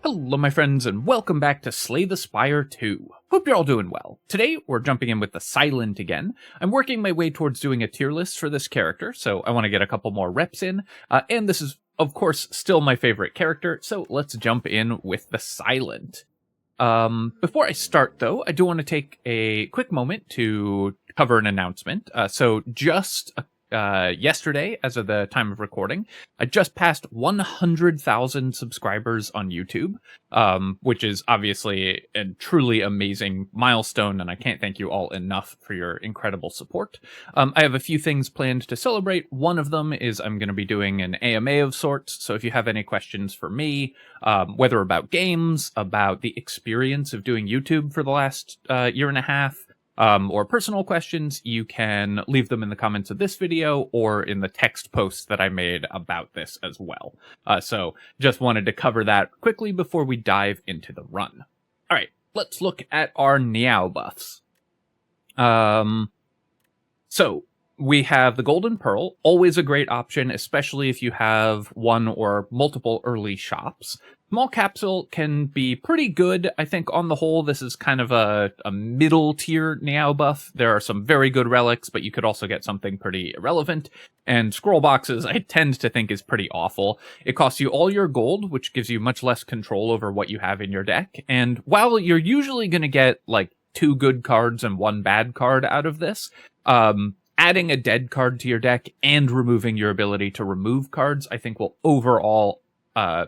Hello my friends and welcome back to Slay the Spire 2. Hope you're all doing well. Today we're jumping in with the Silent again. I'm working my way towards doing a tier list for this character, so I want to get a couple more reps in. And this is, of course, still my favorite character, so let's jump in with the Silent. Before I start though, I do want to take a quick moment to cover an announcement. Yesterday, as of the time of recording, I just passed 100,000 subscribers on YouTube, which is obviously a truly amazing milestone, and I can't thank you all enough for your incredible support. I have a few things planned to celebrate. One of them is I'm going to be doing an AMA of sorts, so if you have any questions for me, whether about games, about the experience of doing YouTube for the last year and a half, or personal questions, you can leave them in the comments of this video or in the text post that I made about this as well. So just wanted to cover that quickly before we dive into the run. All right, let's look at our Niao buffs. So we have the Golden Pearl, always a great option, especially if you have one or multiple early shops. Small Capsule can be pretty good. I think on the whole, this is kind of a middle tier Niao buff. There are some very good relics, but you could also get something pretty irrelevant. And Scroll Boxes, I tend to think is pretty awful. It costs you all your gold, which gives you much less control over what you have in your deck. And while you're usually going to get like 2 good cards and 1 bad card out of this, adding a dead card to your deck and removing your ability to remove cards, I think will overall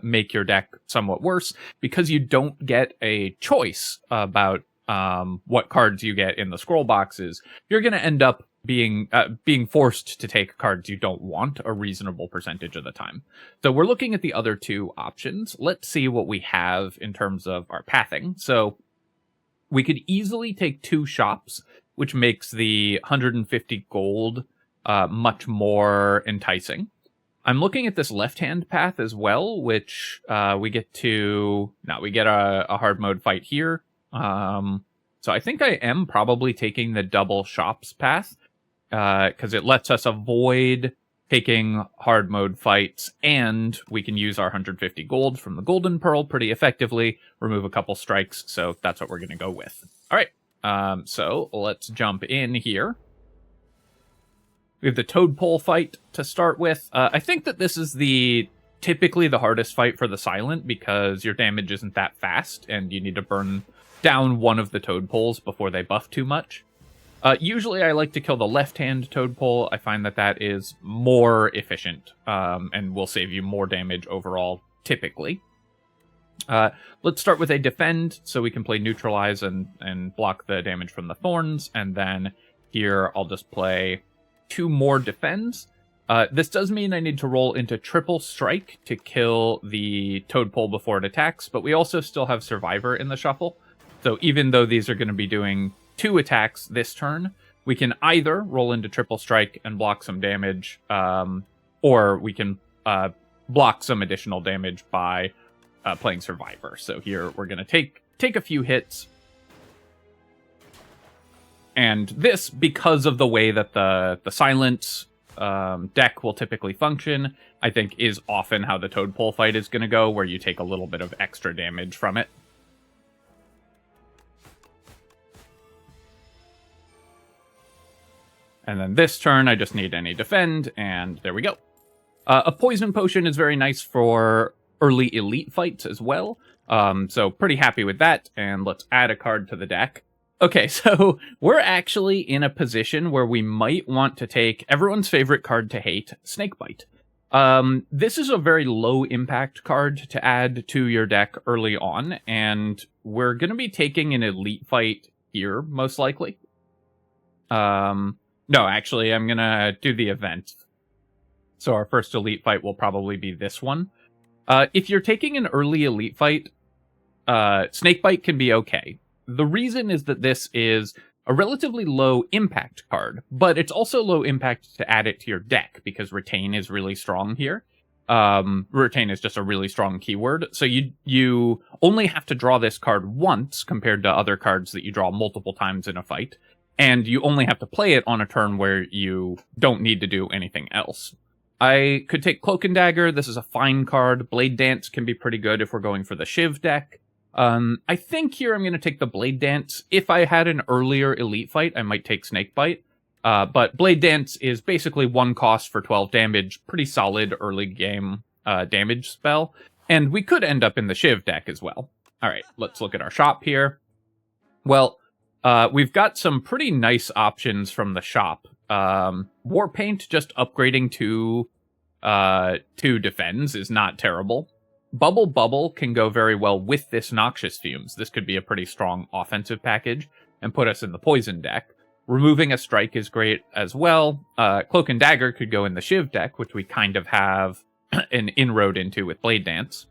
make your deck somewhat worse, because you don't get a choice about what cards you get in the scroll boxes. You're going to end up being forced to take cards you don't want a reasonable percentage of the time. So we're looking at the other 2 options. Let's see what we have in terms of our pathing. So we could easily take 2 shops, which makes the 150 gold much more enticing. I'm looking at this left-hand path as well, which we get a hard mode fight here. So I think I am probably taking the double shops path, because it lets us avoid taking hard mode fights, and we can use our 150 gold from the Golden Pearl pretty effectively, remove a couple strikes, so that's what we're going to go with. All right, so let's jump in here. We have the Toadpole fight to start with. I think that this is typically the hardest fight for the Silent, because your damage isn't that fast, and you need to burn down one of the Toadpoles before they buff too much. Usually I like to kill the left-hand Toadpole. I find that that is more efficient, and will save you more damage overall, typically. Let's start with a defend, so we can play neutralize and block the damage from the thorns, and then here I'll just play 2 more defends. This does mean I need to roll into triple strike to kill the Toadpole before it attacks, but we also still have Survivor in the shuffle. So even though these are going to be doing 2 attacks this turn, we can either roll into triple strike and block some damage, or we can block some additional damage by playing Survivor. So here we're going to take a few hits. And this, because of the way that the Silent deck will typically function, I think is often how the Toadpole fight is going to go, where you take a little bit of extra damage from it. And then this turn, I just need any defend, and there we go. A Poison Potion is very nice for early elite fights as well, so pretty happy with that, and let's add a card to the deck. Okay, so we're actually in a position where we might want to take everyone's favorite card to hate, Snakebite. This is a very low impact card to add to your deck early on, and we're going to be taking an elite fight here, most likely. No, actually, I'm going to do the event. So our first elite fight will probably be this one. If you're taking an early elite fight, Snakebite can be okay. The reason is that this is a relatively low impact card, but it's also low impact to add it to your deck, because Retain is really strong here. Retain is just a really strong keyword, so you only have to draw this card once compared to other cards that you draw multiple times in a fight, and you only have to play it on a turn where you don't need to do anything else. I could take Cloak and Dagger. This is a fine card. Blade Dance can be pretty good if we're going for the Shiv deck. I think here I'm going to take the Blade Dance. If I had an earlier Elite fight, I might take Snakebite. But Blade Dance is basically 1 cost for 12 damage. Pretty solid early game damage spell. And we could end up in the Shiv deck as well. All right, let's look at our shop here. Well, we've got some pretty nice options from the shop. Warpaint just upgrading to defends is not terrible. Bubble can go very well with this Noxious Fumes. This could be a pretty strong offensive package and put us in the poison deck. Removing a strike is great as well. Cloak and Dagger could go in the Shiv deck, which we kind of have an inroad into with Blade Dance.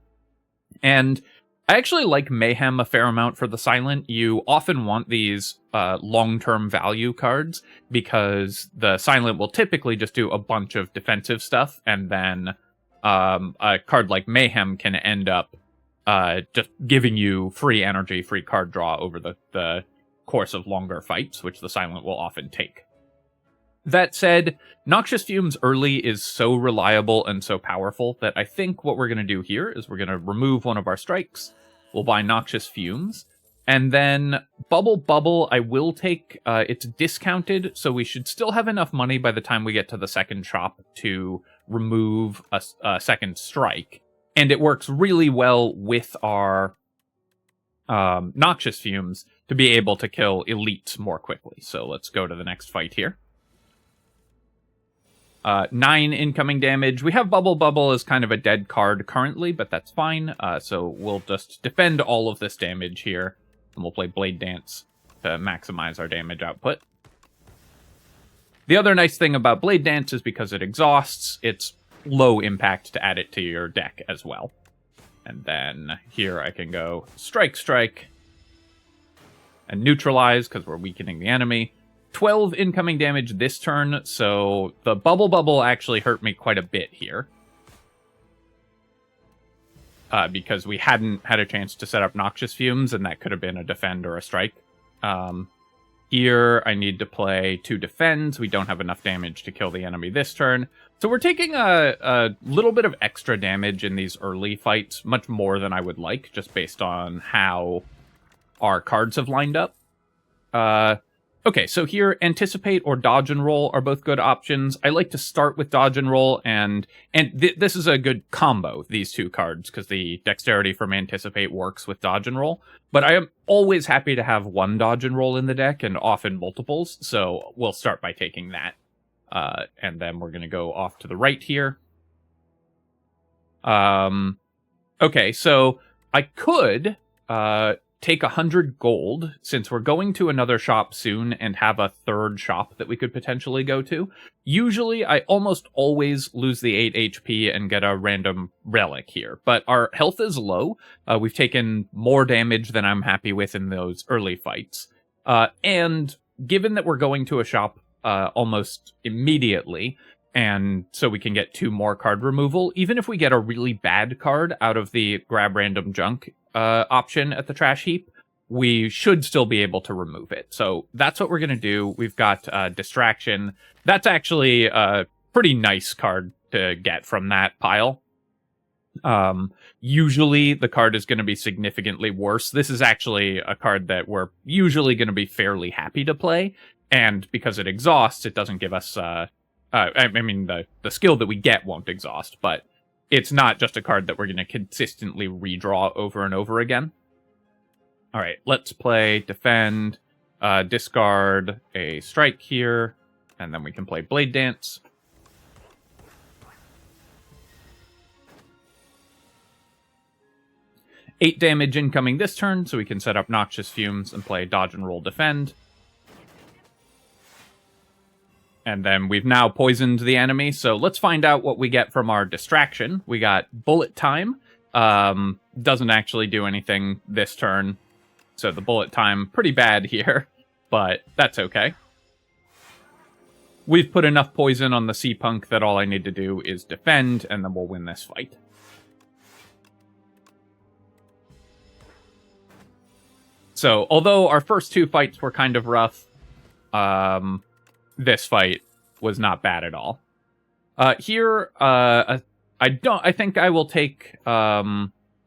And I actually like Mayhem a fair amount for the Silent. You often want these long-term value cards because the Silent will typically just do a bunch of defensive stuff, and then a card like Mayhem can end up just giving you free energy, free card draw over the course of longer fights, which the Silent will often take. That said, Noxious Fumes early is so reliable and so powerful that I think what we're going to do here is we're going to remove one of our strikes. We'll buy Noxious Fumes. And then Bubble, I will take, it's discounted, so we should still have enough money by the time we get to the second shop to remove a second strike. And it works really well with our Noxious Fumes to be able to kill elites more quickly. So let's go to the next fight here. 9 incoming damage. We have Bubble as kind of a dead card currently, but that's fine. So we'll just defend all of this damage here, and we'll play Blade Dance to maximize our damage output. The other nice thing about Blade Dance is because it exhausts, it's low impact to add it to your deck as well. And then here I can go Strike, and Neutralize because we're weakening the enemy. 12 incoming damage this turn, so the Bubble actually hurt me quite a bit here. Because we hadn't had a chance to set up Noxious Fumes, and that could have been a defend or a strike. Here, I need to play 2 defends. We don't have enough damage to kill the enemy this turn. So we're taking a little bit of extra damage in these early fights, much more than I would like, just based on how our cards have lined up. Okay, so here, Anticipate or Dodge and Roll are both good options. I like to start with Dodge and Roll, and this is a good combo, these 2 cards, because the Dexterity from Anticipate works with Dodge and Roll. But I am always happy to have 1 Dodge and Roll in the deck, and often multiples, so we'll start by taking that. And then we're going to go off to the right here. Okay, so I could take 100 gold, since we're going to another shop soon and have a third shop that we could potentially go to. Usually, I almost always lose the 8 HP and get a random relic here, but our health is low. We've taken more damage than I'm happy with in those early fights. And given that we're going to a shop almost immediately, and so we can get 2 more card removal, even if we get a really bad card out of the grab random junk option at the trash heap, we should still be able to remove it. So that's what we're going to do. We've got Distraction. That's actually a pretty nice card to get from that pile. Usually the card is going to be significantly worse. This is actually a card that we're usually going to be fairly happy to play, and because it exhausts, it doesn't give us... I mean, the skill that we get won't exhaust, but it's not just a card that we're going to consistently redraw over and over again. All right, let's play Defend, discard a strike here, and then we can play Blade Dance. Eight damage incoming this turn, so we can set up Noxious Fumes and play Dodge and Roll Defend. And then we've now poisoned the enemy, so let's find out what we get from our Distraction. We got Bullet Time. Doesn't actually do anything this turn, so the Bullet Time, pretty bad here, but that's okay. We've put enough poison on the Sea Punk that all I need to do is defend, and then we'll win this fight. So, although our first 2 fights were kind of rough, this fight was not bad at all. I think I will take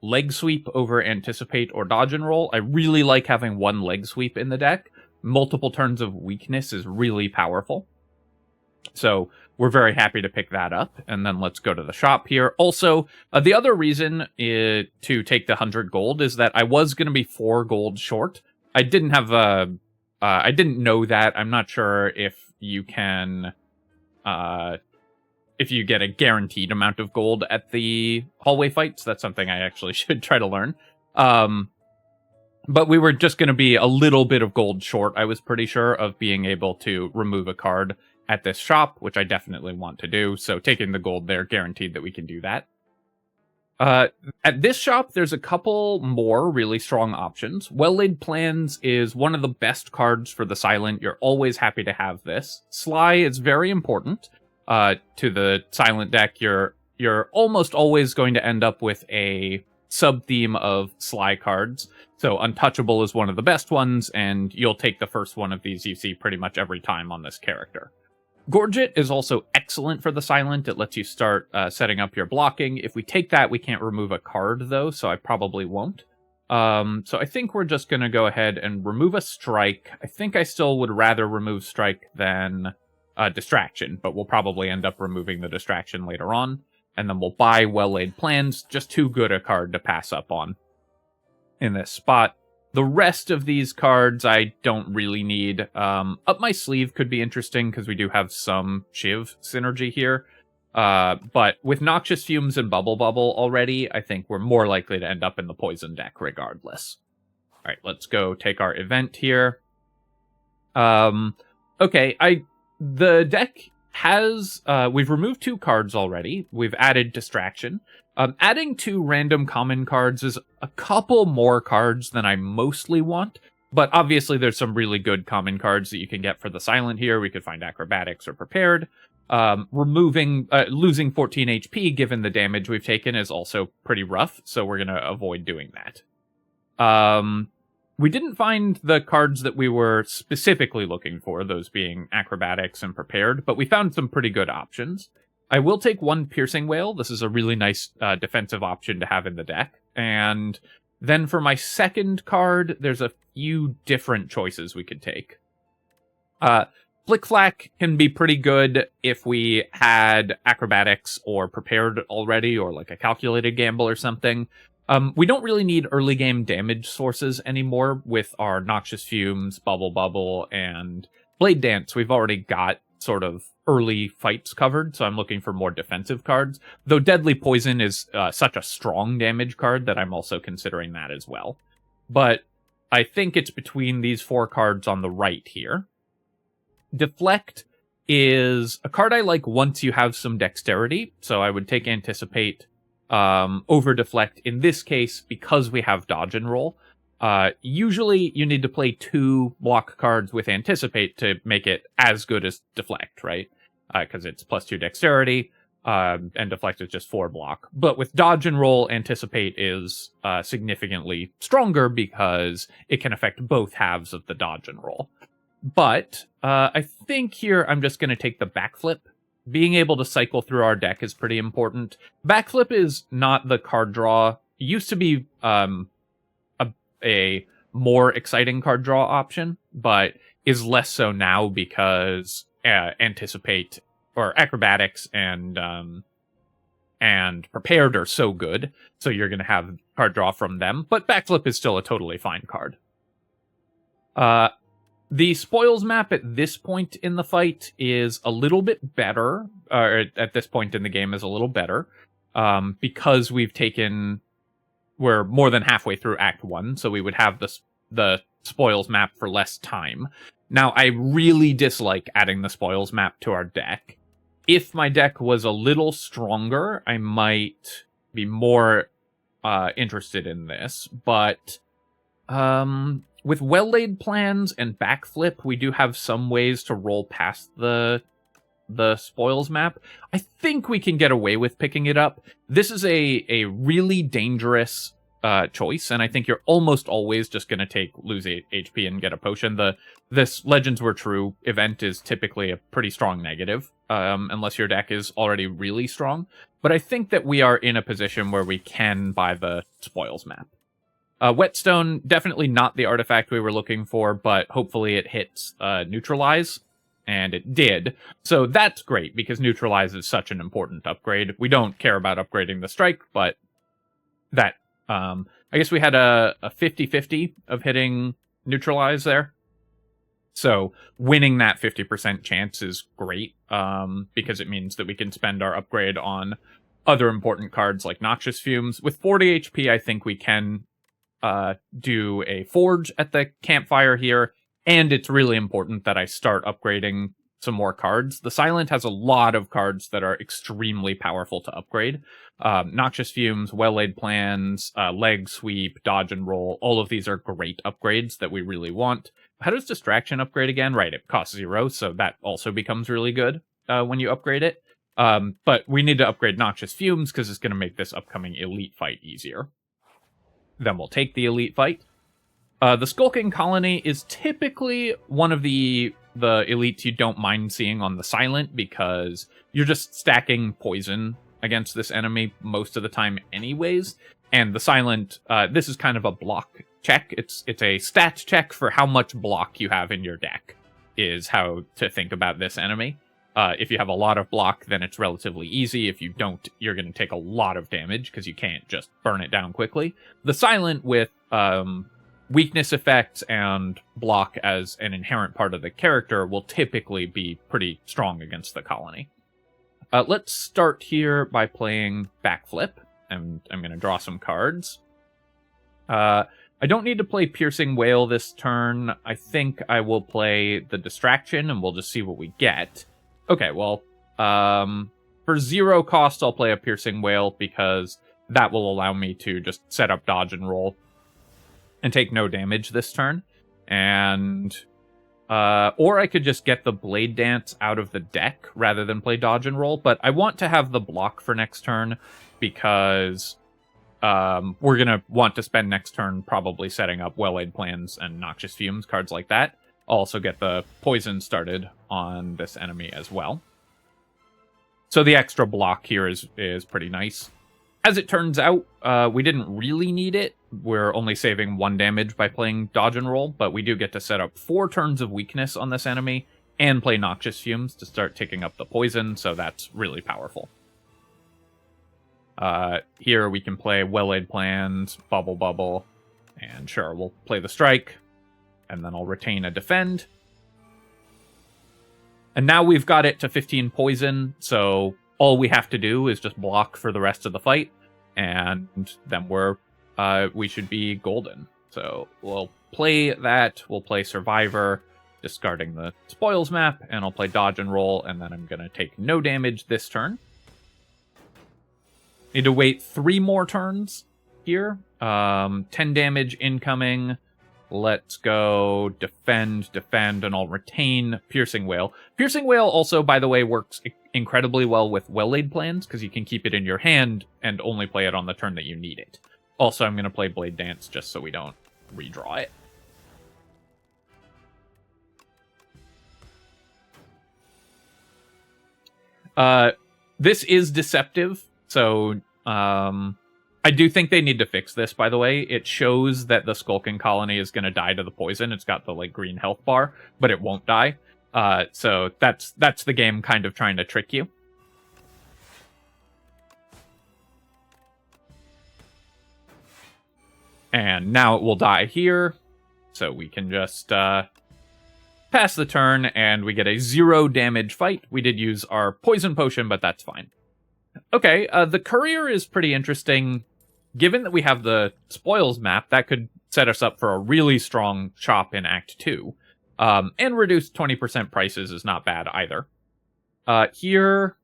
leg sweep over anticipate or dodge and roll. I really like having one leg sweep in the deck. Multiple turns of weakness is really powerful. So we're very happy to pick that up. And then let's go to the shop here. Also, the other reason to take the 100 gold is that I was going to be 4 gold short. I didn't have I didn't know that. I'm not sure if you can, if you get a guaranteed amount of gold at the hallway fights. That's something I actually should try to learn. But we were just going to be a little bit of gold short, I was pretty sure, of being able to remove a card at this shop, which I definitely want to do. So taking the gold there, guaranteed that we can do that. At this shop, there's a couple more really strong options. Well-Laid Plans is one of the best cards for the Silent. You're always happy to have this. Sly is very important to the Silent deck. You're almost always going to end up with a sub-theme of Sly cards. So Untouchable is one of the best ones, and you'll take the first one of these you see pretty much every time on this character. Gorget is also excellent for the Silent. It lets you start setting up your blocking. If we take that, we can't remove a card, though, so I probably won't. So I think we're just going to go ahead and remove a Strike. I think I still would rather remove Strike than Distraction, but we'll probably end up removing the Distraction later on. And then we'll buy Well-Laid Plans. Just too good a card to pass up on in this spot. The rest of these cards I don't really need. Up My Sleeve could be interesting because we do have some Shiv synergy here. But with Noxious Fumes and Bubble Bubble already, I think we're more likely to end up in the Poison deck regardless. Alright, let's go take our event here. Okay, the deck has... we've removed 2 cards already. We've added Distraction. Adding 2 random common cards is a couple more cards than I mostly want, but obviously there's some really good common cards that you can get for the Silent here. We could find Acrobatics or Prepared. Losing 14 HP given the damage we've taken is also pretty rough, so we're going to avoid doing that. We didn't find the cards that we were specifically looking for, those being Acrobatics and Prepared, but we found some pretty good options. I will take 1 Piercing Wail. This is a really nice defensive option to have in the deck. And then for my second card, there's a few different choices we could take. Flick Flack can be pretty good if we had Acrobatics or Prepared already, or like a Calculated Gamble or something. We don't really need early game damage sources anymore with our Noxious Fumes, Bubble Bubble, and Blade Dance. We've already got sort of early fights covered, so I'm looking for more defensive cards. Though Deadly Poison is such a strong damage card that I'm also considering that as well. But I think it's between these 4 cards on the right here. Deflect is a card I like once you have some dexterity, so I would take Anticipate over Deflect in this case because we have Dodge and Roll. Usually you need to play 2 block cards with Anticipate to make it as good as Deflect, right? Because it's +2 dexterity, and Deflect is just 4 block. But with Dodge and Roll, Anticipate is significantly stronger because it can affect both halves of the Dodge and Roll. But I think here I'm just going to take the Backflip. Being able to cycle through our deck is pretty important. Backflip is not the card draw. It used to be a more exciting card draw option, but is less so now because Anticipate or Acrobatics and Prepared are so good, so you're going to have card draw from them. But Backflip is still a totally fine card. The Spoils map at this point in the fight is a little bit better, or at this point in the game is a little better, because we're more than halfway through Act 1, so we would have the Spoils map for less time. Now, I really dislike adding the Spoils map to our deck. If my deck was a little stronger, I might be more interested in this, but with Well-Laid Plans and Backflip, we do have some ways to roll past the Spoils map. I think we can get away with picking it up. This is a really dangerous choice, and I think you're almost always just going to lose HP and get a potion. This Legends Were True event is typically a pretty strong negative, unless your deck is already really strong. But I think that we are in a position where we can buy the spoils map. Whetstone, definitely not the artifact we were looking for, but hopefully it hits Neutralize, and it did. So that's great, because Neutralize is such an important upgrade. We don't care about upgrading the Strike, but that, I guess we had a 50-50 of hitting Neutralize there. So winning that 50% chance is great, because it means that we can spend our upgrade on other important cards like Noxious Fumes. With 40 HP, I think we can do a Forge at the campfire here, and it's really important that I start upgrading some more cards. The Silent has a lot of cards that are extremely powerful to upgrade. Noxious Fumes, Well-Laid Plans, Leg Sweep, Dodge and Roll, all of these are great upgrades that we really want. How does Distraction upgrade again? Right, it costs 0, so that also becomes really good when you upgrade it. But we need to upgrade Noxious Fumes because it's going to make this upcoming Elite fight easier. Then we'll take the Elite fight. The Skulking Colony is typically one of the elites you don't mind seeing on the Silent, because you're just stacking poison against this enemy most of the time anyways. And the Silent, this is kind of a block check. It's a stat check for how much block you have in your deck, is how to think about this enemy. If you have a lot of block, then it's relatively easy. If you don't, you're going to take a lot of damage, because you can't just burn it down quickly. The Silent, with weakness effects and block as an inherent part of the character, will typically be pretty strong against the colony. Let's start here by playing Backflip, and I'm going to draw some cards. I don't need to play Piercing Wail this turn. I think I will play the Distraction, and we'll just see what we get. Okay, well, for 0 cost, I'll play a Piercing Wail, because that will allow me to just set up Dodge and Roll and take no damage this turn. And, or I could just get the Blade Dance out of the deck rather than play Dodge and Roll, but I want to have the block for next turn, because we're going to want to spend next turn probably setting up Well-Laid Plans and Noxious Fumes, cards like that. I'll also get the poison started on this enemy as well. So the extra block here is pretty nice. As it turns out, we didn't really need it. We're only saving 1 damage by playing Dodge and Roll, but we do get to set up 4 turns of weakness on this enemy and play Noxious Fumes to start ticking up the poison, so that's really powerful. Here we can play Well-Laid Plans, Bubble, and sure, we'll play the Strike, and then I'll retain a Defend. And now we've got it to 15 poison, so all we have to do is just block for the rest of the fight, and then we should be golden. So we'll play that, we'll play Survivor, discarding the spoils map, and I'll play Dodge and Roll, and then I'm going to take no damage this turn. Need to wait 3 more turns here. 10 damage incoming. Let's go defend, and I'll retain Piercing Wail. Piercing Wail also, by the way, works incredibly well with Well-Laid Plans, because you can keep it in your hand and only play it on the turn that you need it. Also, I'm going to play Blade Dance just so we don't redraw it. This is deceptive, so I do think they need to fix this, by the way. It shows that the Skulking Colony is going to die to the poison. It's got the green health bar, but it won't die. So that's the game kind of trying to trick you. And now it will die here. So we can just pass the turn, and we get a 0 damage fight. We did use our poison potion, but that's fine. Okay, the Courier is pretty interesting. Given that we have the spoils map, that could set us up for a really strong shop in Act 2. And reduced 20% prices is not bad either. Here,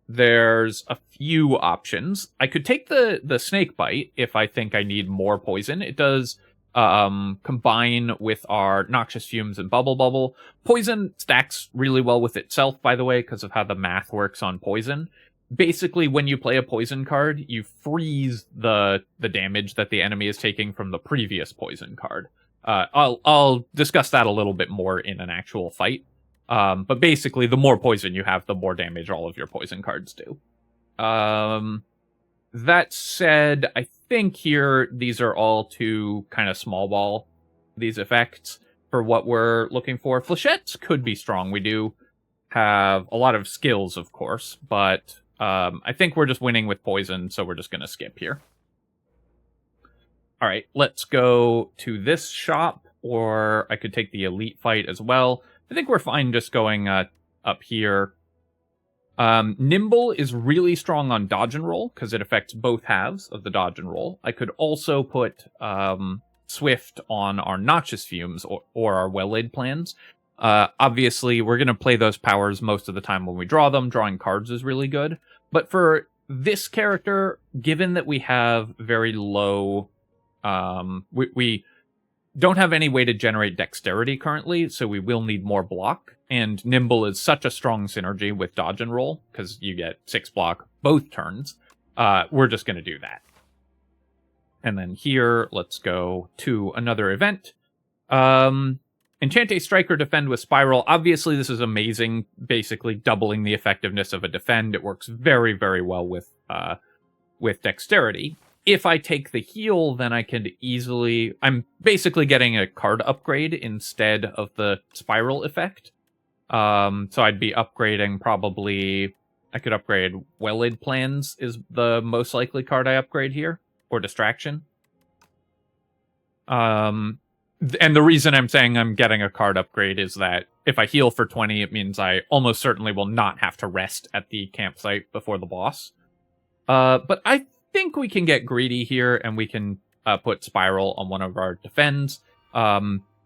there's a few options. I could take the Snake Bite if I think I need more poison. It does combine with our Noxious Fumes and Bubble. Poison stacks really well with itself, by the way, because of how the math works on poison. basically, when you play a poison card, you freeze the damage that the enemy is taking from the previous poison card. I'll discuss that a little bit more in an actual fight. But basically, the more poison you have, the more damage all of your poison cards do. That said, I think here these are all too kind of small ball, these effects, for what we're looking for. Flechettes could be strong. We do have a lot of skills, of course, but I think we're just winning with poison, so we're just going to skip here. All right, let's go to this shop, or I could take the elite fight as well. I think we're fine just going up here. Nimble is really strong on dodge and roll, because it affects both halves of the dodge and roll. I could also put Swift on our Noxious Fumes or our Well-Laid Plans. Obviously, we're going to play those powers most of the time when we draw them. Drawing cards is really good. But for this character, given that we have very low... we don't have any way to generate dexterity currently, so we will need more block. And Nimble is such a strong synergy with dodge and roll, because you get 6 block both turns. We're just going to do that. And then here, let's go to another event. Enchant a strike or defend with Spiral. Obviously, this is amazing, basically doubling the effectiveness of a defend. It works very, very well with dexterity. If I take the heal, then I can easily... I'm basically getting a card upgrade instead of the Spiral effect. So I'd be upgrading probably... I could upgrade Well-Laid Plans is the most likely card I upgrade here. Or Distraction. And the reason I'm saying I'm getting a card upgrade is that if I heal for 20, it means I almost certainly will not have to rest at the campsite before the boss. But I think we can get greedy here, and we can put Spiral on one of our defends.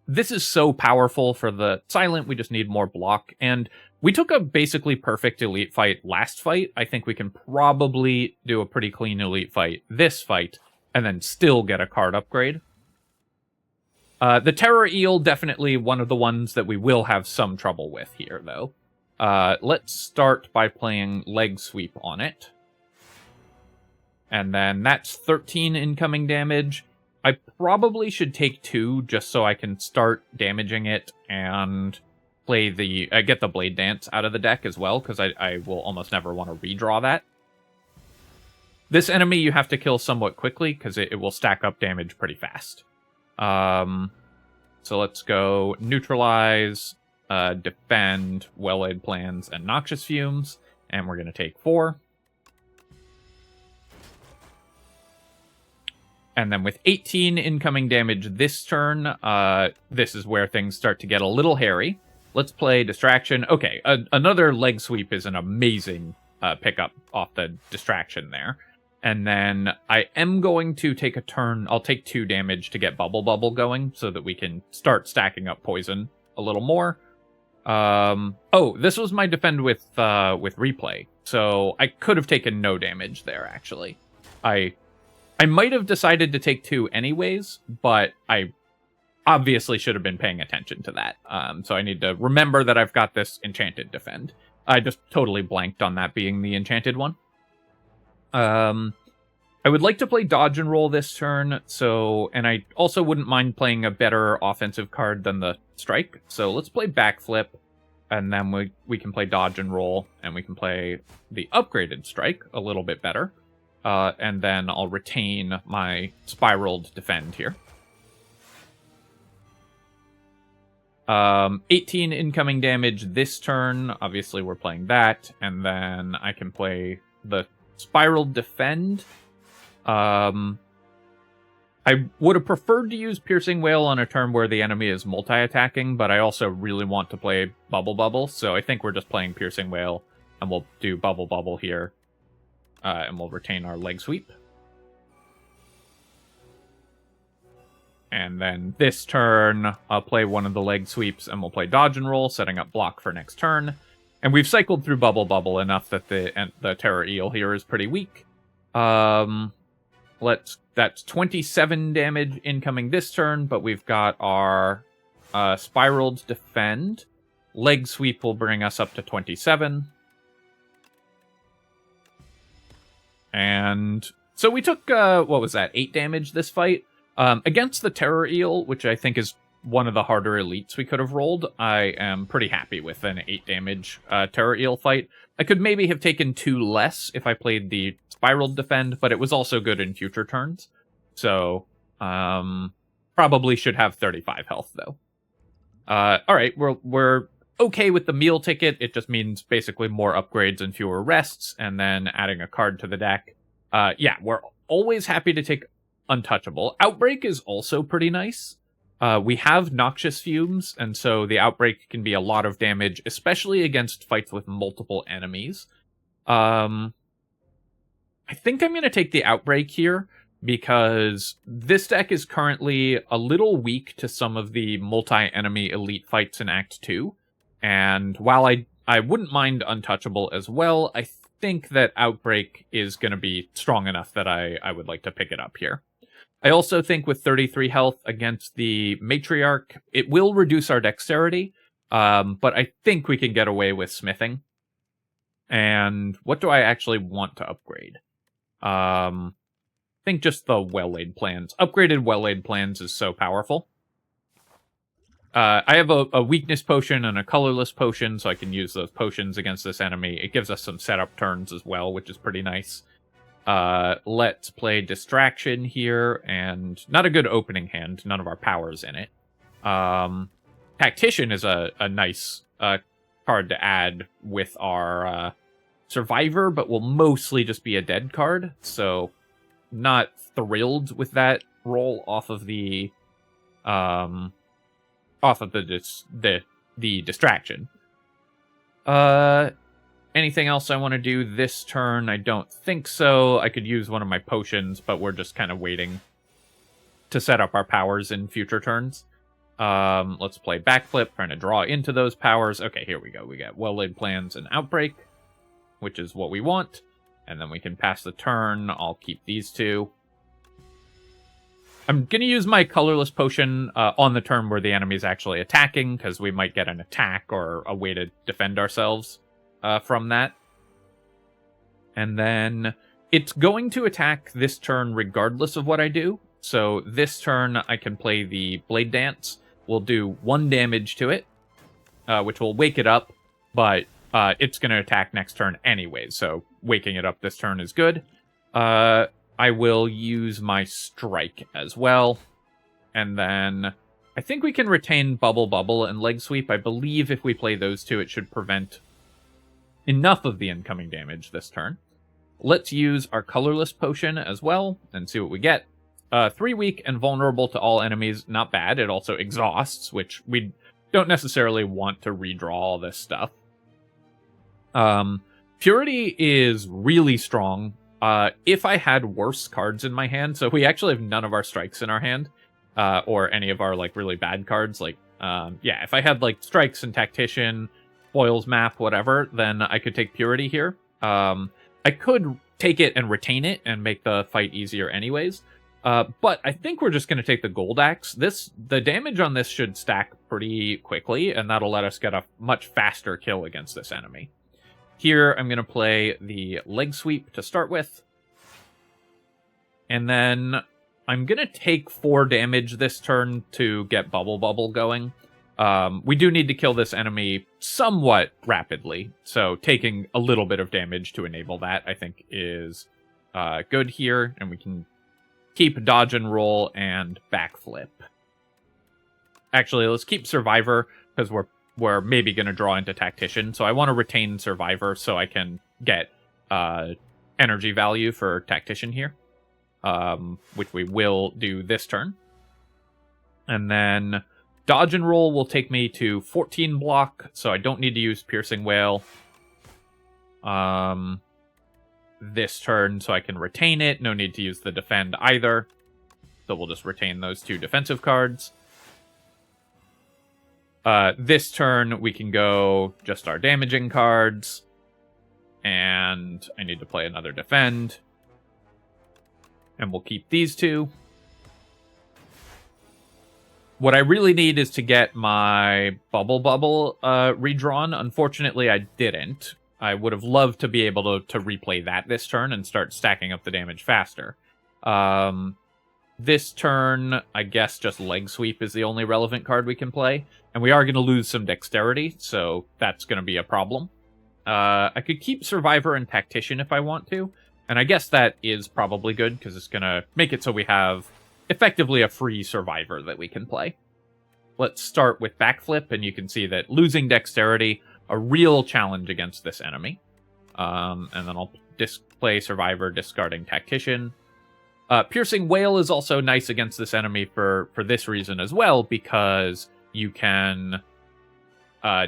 This is so powerful for the Silent, we just need more block. And we took a basically perfect elite fight last fight. I think we can probably do a pretty clean elite fight this fight, and then still get a card upgrade. The Terror Eel, definitely one of the ones that we will have some trouble with here, though. Let's start by playing Leg Sweep on it. And then that's 13 incoming damage. I probably should take 2 just so I can start damaging it and play get the Blade Dance out of the deck as well, because I will almost never want to redraw that. This enemy you have to kill somewhat quickly, because it will stack up damage pretty fast. So let's go Neutralize, Defend, Well-Laid Plans, and Noxious Fumes, and we're going to take 4. And then with 18 incoming damage this turn, this is where things start to get a little hairy. Let's play Distraction. Okay, another Leg Sweep is an amazing pickup off the Distraction there. And then I am going to take a turn. I'll take 2 damage to get Bubble going so that we can start stacking up poison a little more. Oh, this was my defend with replay. So I could have taken no damage there, actually. I might have decided to take 2 anyways, but I obviously should have been paying attention to that. So I need to remember that I've got this enchanted defend. I just totally blanked on that being the enchanted one. I would like to play dodge and roll this turn, and I also wouldn't mind playing a better offensive card than the strike. So let's play backflip, and then we can play dodge and roll, and we can play the upgraded strike a little bit better. And then I'll retain my spiraled defend here. 18 incoming damage this turn. Obviously, we're playing that. And then I can play the spiraled defend. I would have preferred to use Piercing Wail on a turn where the enemy is multi-attacking, but I also really want to play Bubble. So I think we're just playing Piercing Wail, and we'll do Bubble here. And we'll retain our Leg Sweep. And then this turn, I'll play one of the Leg Sweeps, and we'll play Dodge and Roll, setting up block for next turn. And we've cycled through Bubble enough that the Terror Eel here is pretty weak. That's 27 damage incoming this turn, but we've got our Spiraled Defend. Leg Sweep will bring us up to 27. And so we took, what was that, 8 damage this fight. Against the Terror Eel, which I think is one of the harder elites we could have rolled, I am pretty happy with an 8 damage Terror Eel fight. I could maybe have taken 2 less if I played the Spiraled Defend, but it was also good in future turns. So, probably should have 35 health, though. Alright, we're okay with the meal ticket. It just means basically more upgrades and fewer rests, and then adding a card to the deck. Yeah, we're always happy to take Untouchable. Outbreak is also pretty nice. We have Noxious Fumes, and so the Outbreak can be a lot of damage, especially against fights with multiple enemies. I think I'm going to take the Outbreak here, because this deck is currently a little weak to some of the multi-enemy elite fights in Act 2. And while I wouldn't mind Untouchable as well, I think that Outbreak is going to be strong enough that I would like to pick it up here. I also think with 33 health against the Matriarch, it will reduce our dexterity, but I think we can get away with smithing. And what do I actually want to upgrade? I think just the Well-Laid Plans. Upgraded Well-Laid Plans is so powerful. I have a weakness potion and a colorless potion, so I can use those potions against this enemy. It gives us some setup turns as well, which is pretty nice. Let's play Distraction here, and not a good opening hand. None of our powers in it. Tactician is a nice card to add with our Survivor, but will mostly just be a dead card, so not thrilled with that roll off of the Distraction. Anything else I want to do this turn? I don't think so. I could use one of my potions, but we're just kind of waiting to set up our powers in future turns. Let's play Backflip, trying to draw into those powers. Okay, here we go. We got Well-Laid Plans and Outbreak, which is what we want. And then we can pass the turn. I'll keep these 2. I'm going to use my colorless potion on the turn where the enemy is actually attacking, because we might get an attack or a way to defend ourselves from that. And then it's going to attack this turn regardless of what I do. So this turn I can play the Blade Dance. We'll do 1 damage to it, which will wake it up, but it's going to attack next turn anyway, so waking it up this turn is good. I will use my Strike as well, and then I think we can retain Bubble and Leg Sweep. I believe if we play those 2, it should prevent enough of the incoming damage this turn. Let's use our colorless potion as well, and see what we get. 3 weak and vulnerable to all enemies, not bad. It also exhausts, which we don't necessarily want to redraw all this stuff. Purity is really strong. If I had worse cards in my hand, so we actually have none of our strikes in our hand, or any of our, like, really bad cards, like, yeah, if I had, like, strikes and Tactician, Foils Map, whatever, then I could take Purity here. I could take it and retain it and make the fight easier anyways, but I think we're just going to take the Gold Axe. The damage on this should stack pretty quickly, and that'll let us get a much faster kill against this enemy. Here, I'm going to play the Leg Sweep to start with. And then I'm going to take 4 damage this turn to get Bubble going. We do need to kill this enemy somewhat rapidly, so taking a little bit of damage to enable that, I think, is good here. And we can keep Dodge and Roll and Backflip. Actually, let's keep Survivor, because we're maybe going to draw into Tactician, so I want to retain Survivor so I can get energy value for Tactician here, which we will do this turn. And then Dodge and Roll will take me to 14 block, so I don't need to use Piercing Wail this turn, so I can retain it. No need to use the Defend either, so we'll just retain those 2 defensive cards. This turn, we can go just our damaging cards, and I need to play another Defend, and we'll keep these 2. What I really need is to get my Bubble redrawn. Unfortunately, I didn't. I would have loved to be able to replay that this turn and start stacking up the damage faster. This turn, I guess just Leg Sweep is the only relevant card we can play. And we are going to lose some dexterity, so that's going to be a problem. I could keep Survivor and Tactician if I want to. And I guess that is probably good, because it's going to make it so we have effectively a free Survivor that we can play. Let's start with Backflip, and you can see that losing dexterity, a real challenge against this enemy. And then I'll play Survivor, discarding Tactician. Piercing Wail is also nice against this enemy for this reason as well, because you can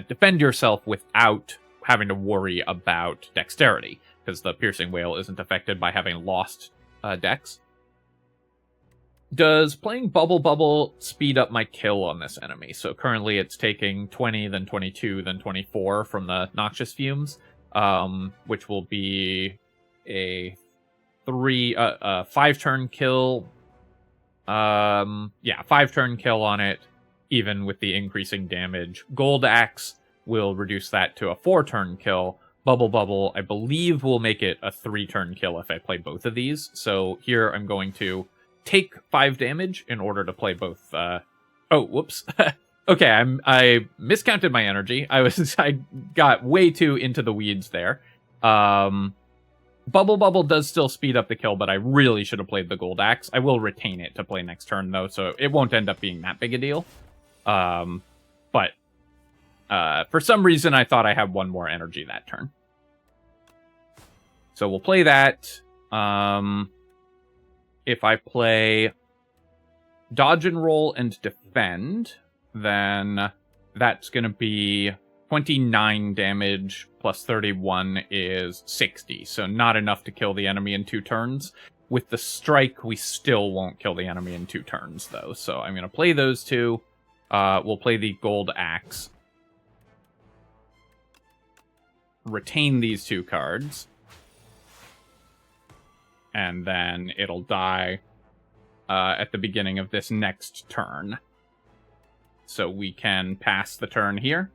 defend yourself without having to worry about dexterity, because the Piercing Wail isn't affected by having lost dex. Does playing Bubble Bubble speed up my kill on this enemy? So currently it's taking 20, then 22, then 24 from the Noxious Fumes, which will be a 5-turn kill. 5-turn kill on it, even with the increasing damage. Gold Axe will reduce that to a 4-turn kill. Bubble Bubble, I believe, will make it a 3-turn kill if I play both of these. So here I'm going to take 5 damage in order to play both. Oh, whoops. Okay, I miscounted my energy. I got way too into the weeds there. Bubble Bubble does still speed up the kill, but I really should have played the Gold Axe. I will retain it to play next turn, though, so it won't end up being that big a deal. But for some reason, I thought I had one more energy that turn. So we'll play that. If I play Dodge and Roll and Defend, then that's going to be 29 damage plus 31 is 60. So not enough to kill the enemy in 2 turns. With the Strike, we still won't kill the enemy in 2 turns, though. So I'm going to play those 2. We'll play the Gold Axe. Retain these 2 cards. And then it'll die at the beginning of this next turn. So we can pass the turn here.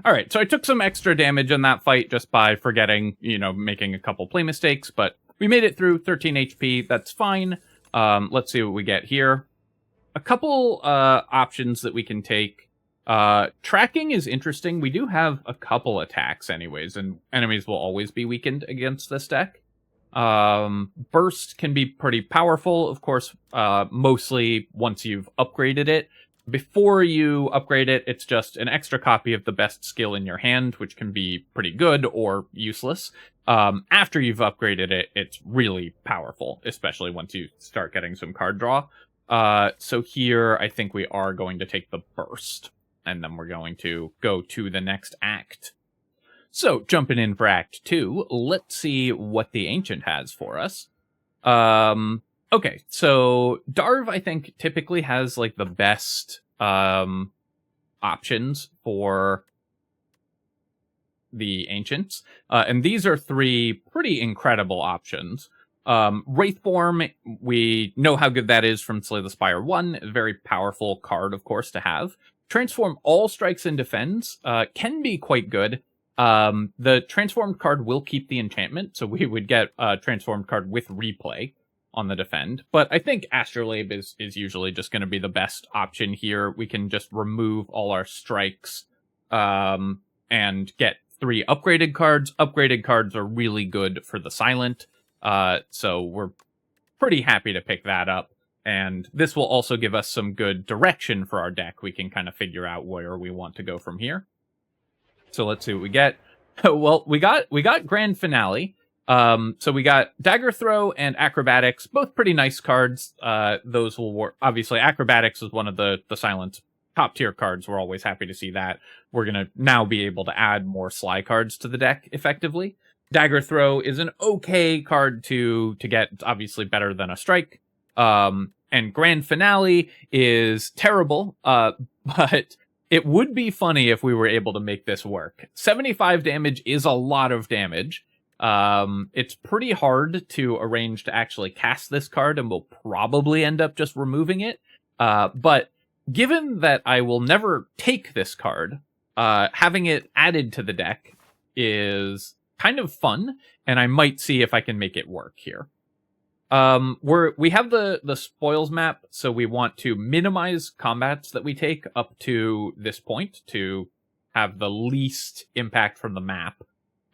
Alright, so I took some extra damage in that fight just by forgetting, making a couple play mistakes, but we made it through 13 HP, that's fine. Let's see what we get here. A couple options that we can take. Tracking is interesting. We do have a couple attacks anyways, and enemies will always be weakened against this deck. Burst can be pretty powerful, of course, mostly once you've upgraded it. Before you upgrade it, it's just an extra copy of the best skill in your hand, which can be pretty good or useless. After you've upgraded it, it's really powerful, especially once you start getting some card draw. So here, I think we are going to take the Burst. And then we're going to go to the next act. So, jumping in for Act 2, let's see what the Ancient has for us. Okay, so Darv, I think, typically has, the best options for the Ancients. And these are 3 pretty incredible options. Wraithform, we know how good that is from Slay the Spire 1. A very powerful card, of course, to have. Transform all strikes and defends can be quite good. The transformed card will keep the enchantment, so we would get a transformed card with replay on the defend. But I think Astrolabe is usually just going to be the best option here. We can just remove all our strikes and get 3 upgraded cards. Upgraded cards are really good for the Silent, so we're pretty happy to pick that up. And this will also give us some good direction for our deck. We can kind of figure out where we want to go from here. So let's see what we get. Well, we got Grand Finale. So we got Dagger Throw and Acrobatics, both pretty nice cards. Those will work. Obviously, Acrobatics is one of the Silent's top tier cards. We're always happy to see that. We're going to now be able to add more Sly cards to the deck effectively. Dagger Throw is an okay card to get, obviously better than a Strike. And Grand Finale is terrible, but it would be funny if we were able to make this work. 75 damage is a lot of damage. It's pretty hard to arrange to actually cast this card, and we'll probably end up just removing it. But given that I will never take this card, having it added to the deck is kind of fun, and I might see if I can make it work here. We have the spoils map, so we want to minimize combats that we take up to this point to have the least impact from the map.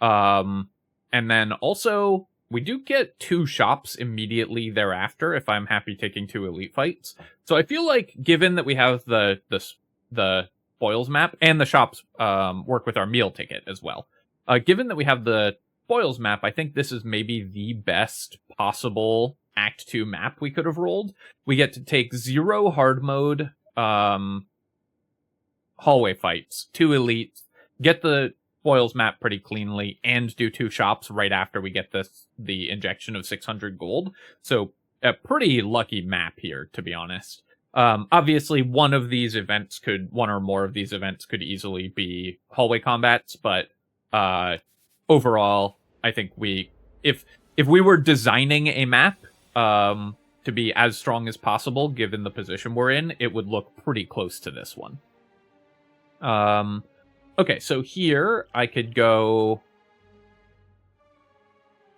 And then also, we do get 2 shops immediately thereafter if I'm happy taking 2 elite fights. So I feel like, given that we have the spoils map, and the shops work with our meal ticket as well, given that we have the spoils map, I think this is maybe the best possible Act 2 map we could have rolled. We get to take 0 hard mode hallway fights, 2 elites, get the spoils map pretty cleanly, and do 2 shops right after we get the injection of 600 gold. So a pretty lucky map here, to be honest. Obviously, one or more of these events could easily be hallway combats, but overall, I think if we were designing a map to be as strong as possible, given the position we're in, it would look pretty close to this one. Okay, so here I could go...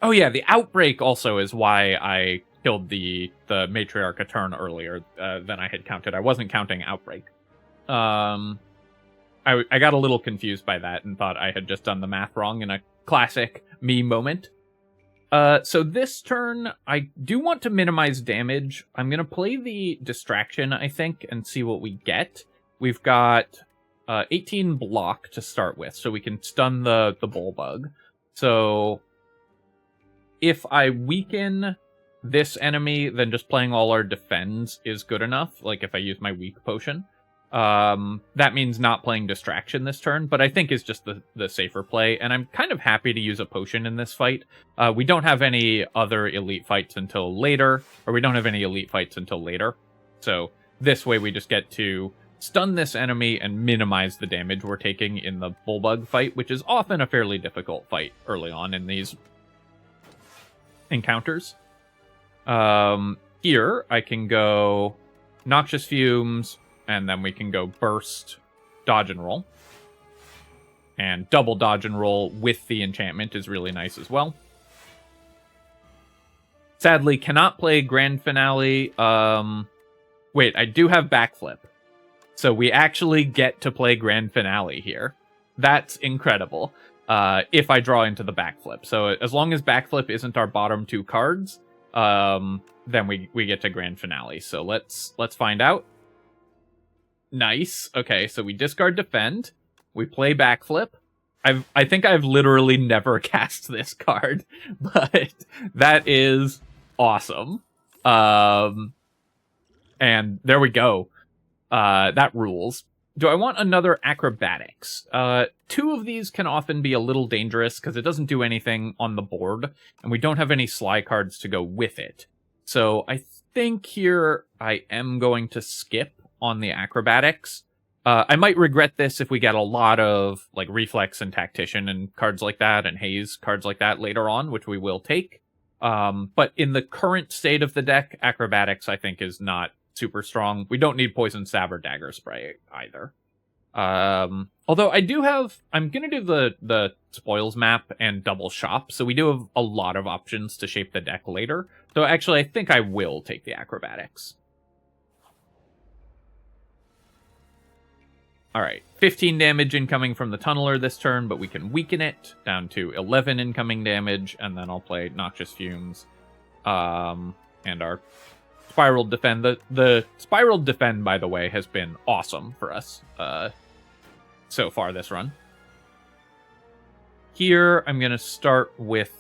Oh yeah, the Outbreak also is why I killed the Matriarch a turn earlier than I had counted. I wasn't counting Outbreak. I got a little confused by that and thought I had just done the math wrong in a classic me moment. So this turn, I do want to minimize damage. I'm going to play the Distraction, I think, and see what we get. We've got 18 block to start with, so we can stun the Bullbug. So if I weaken this enemy, then just playing all our defends is good enough, like if I use my weak potion. That means not playing Distraction this turn, but I think is just the safer play, and I'm kind of happy to use a potion in this fight. We don't have any other elite fights until later, so this way we just get to stun this enemy and minimize the damage we're taking in the Bullbug fight, which is often a fairly difficult fight early on in these encounters. Here, I can go Noxious Fumes, and then we can go Burst, Dodge and Roll. And double Dodge and Roll with the enchantment is really nice as well. Sadly, cannot play Grand Finale. Wait, I do have Backflip. So we actually get to play Grand Finale here. That's incredible. If I draw into the Backflip. So as long as Backflip isn't our bottom 2 cards, then we get to Grand Finale. So let's find out. Nice. Okay, so we discard Defend. We play Backflip. I think I've literally never cast this card, but that is awesome. And there we go. That rules. Do I want another Acrobatics? 2 of these can often be a little dangerous because it doesn't do anything on the board, and we don't have any Sly cards to go with it. So I think here I am going to skip on the Acrobatics. I might regret this if we get a lot of like Reflex and Tactician and cards like that, and Haze cards like that later on, which we will take. But in the current state of the deck, Acrobatics I think is not super strong. We don't need Poison Stab or Dagger Spray either. Although I'm gonna do the spoils map and double shop, so we do have a lot of options to shape the deck later. So actually I think I will take the Acrobatics. Alright, 15 damage incoming from the Tunneler this turn, but we can weaken it down to 11 incoming damage, and then I'll play Noxious Fumes. And our Spiraled Defend. The Spiraled Defend, by the way, has been awesome for us so far this run. Here, I'm going to start with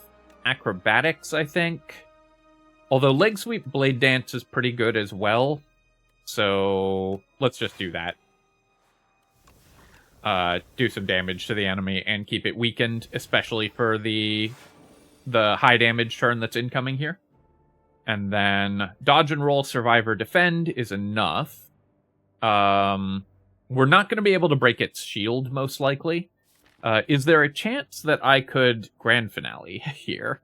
Acrobatics, I think. Although Leg Sweep Blade Dance is pretty good as well. So let's just do that. Do some damage to the enemy and keep it weakened, especially for the high damage turn that's incoming here. And then Dodge and Roll, Survivor, Defend is enough. We're not going to be able to break its shield, most likely. Is there a chance that I could Grand Finale here?